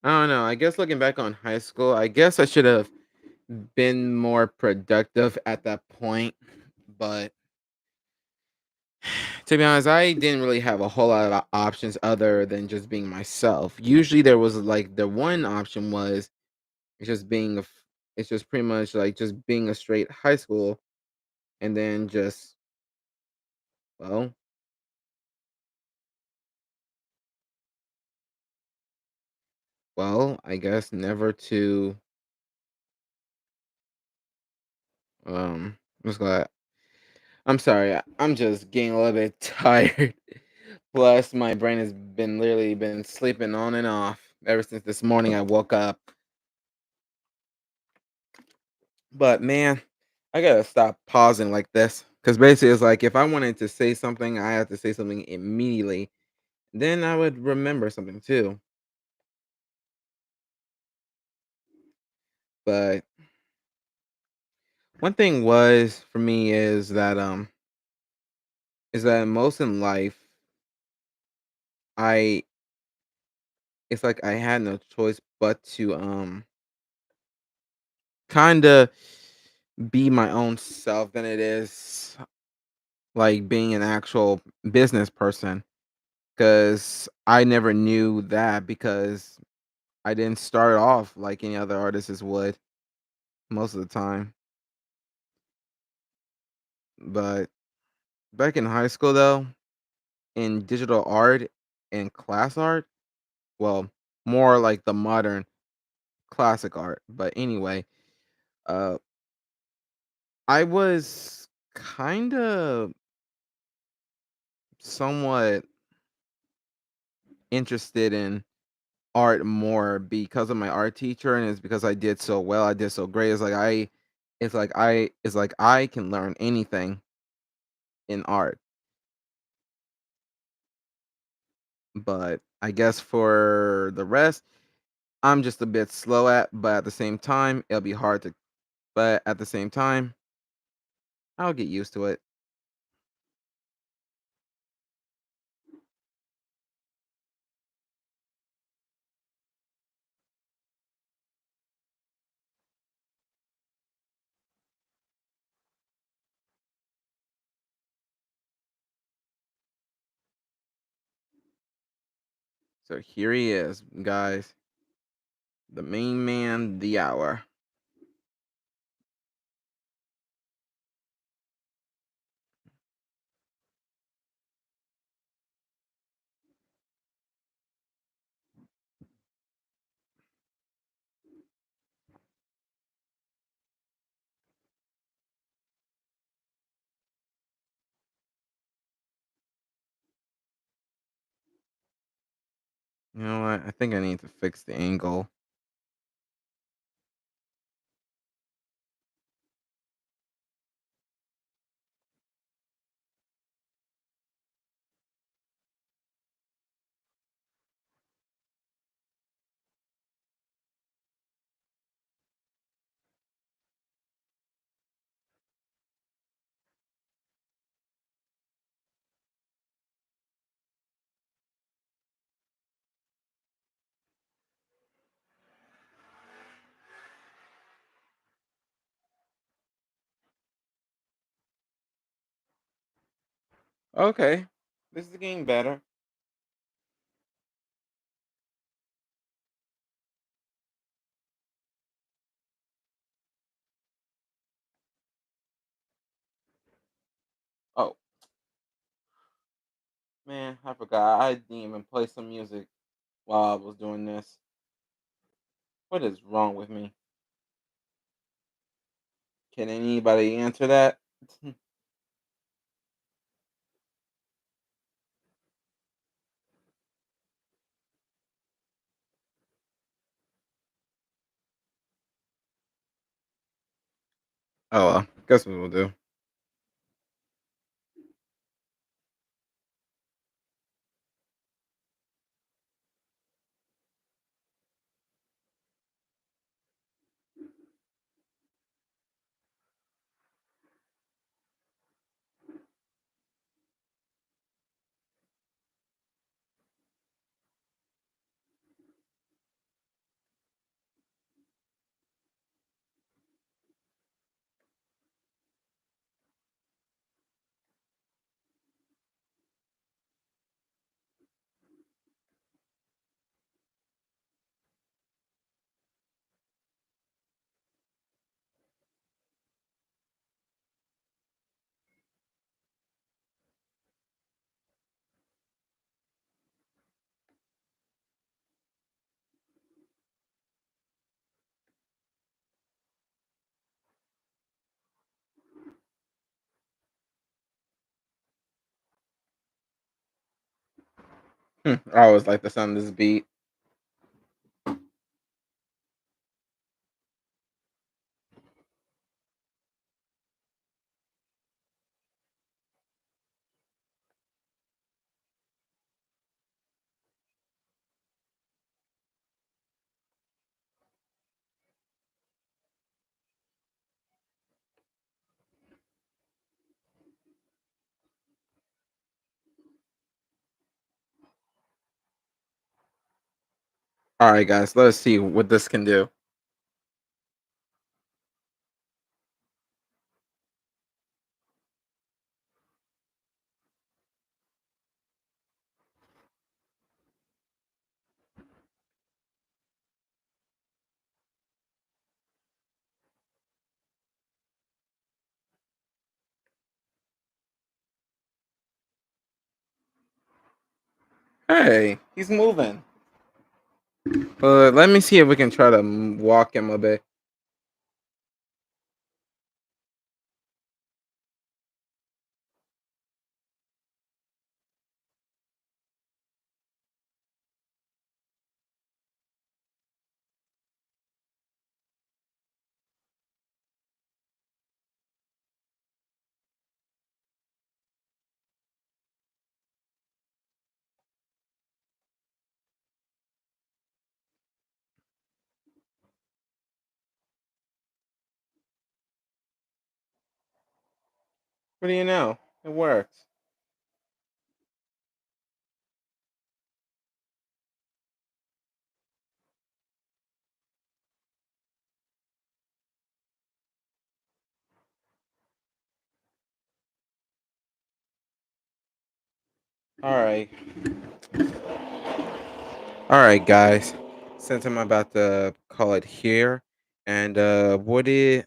I don't know. I guess looking back on high school, I guess I should have been more productive at that point. But to be honest, I didn't really have a whole lot of options other than just being myself. Usually there was like the one option was it's just being it's just pretty much like just being a straight high school and then just well, I guess never to what's that? I'm sorry. I'm just getting a little bit tired. Plus, my brain has been literally been sleeping on and off ever since this morning I woke up. But man, I gotta stop pausing like this because basically it's like if I wanted to say something, I have to say something immediately. Then I would remember something too. But one thing was for me is that most in life I it's like I had no choice but to kind of be my own self than it is like being an actual business person because I never knew that because I didn't start off like any other artists would most of the time. But back in high school though, in digital art and class art, well, more like the modern classic art. But anyway, uh I was kind of somewhat interested in art more because of my art teacher and it's because I did so well, I did so great. It's like I can learn anything in art. But I guess for the rest, I'm just a bit slow at, but at the same time, it'll be hard to but at the same time, I'll get used to it. So here he is, guys. The main man, the hour. You know what? I think I need to fix the angle. Okay. This is getting better. Oh, man, I forgot. I didn't even play some music while I was doing this. What is wrong with me? Can anybody answer that? Oh, well, guess what we'll do. I always like the sound of this beat. All right, guys, let us see what this can do. Hey, he's moving. Let me see if we can try to walk him a bit. What do you know? It works. All right. All right, guys. Since I'm about to call it here, and what did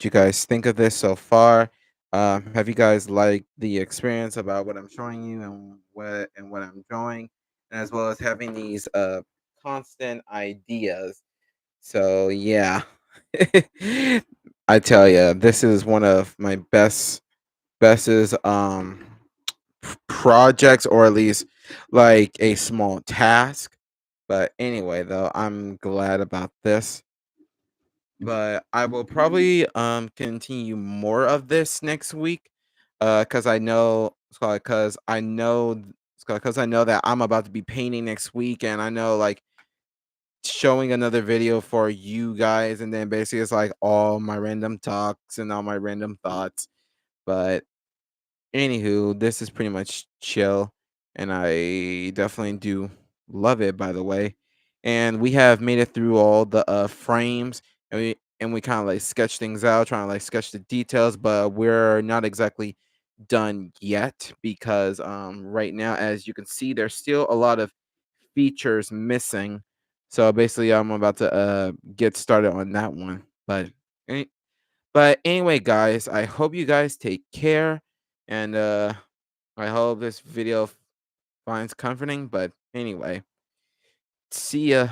you guys think of this so far? Have you guys liked the experience about what I'm showing you and what I'm drawing, and as well as having these constant ideas? So yeah, I tell you, this is one of my bestest projects, or at least like a small task. But anyway, though, I'm glad about this. But I will probably continue more of this next week. Cause I know because I know because I know that I'm about to be painting next week, and I know like showing another video for you guys, and then basically it's like all my random talks and all my random thoughts. But anywho, this is pretty much chill, and I definitely do love it. By the way, and we have made it through all the frames, and we kind of like sketch things out, trying to like sketch the details, but we're not exactly done yet because right now, as you can see, there's still a lot of features missing. So basically, I'm about to get started on that one, but anyway, guys, I hope you guys take care, and I hope this video finds comforting. But anyway, see ya.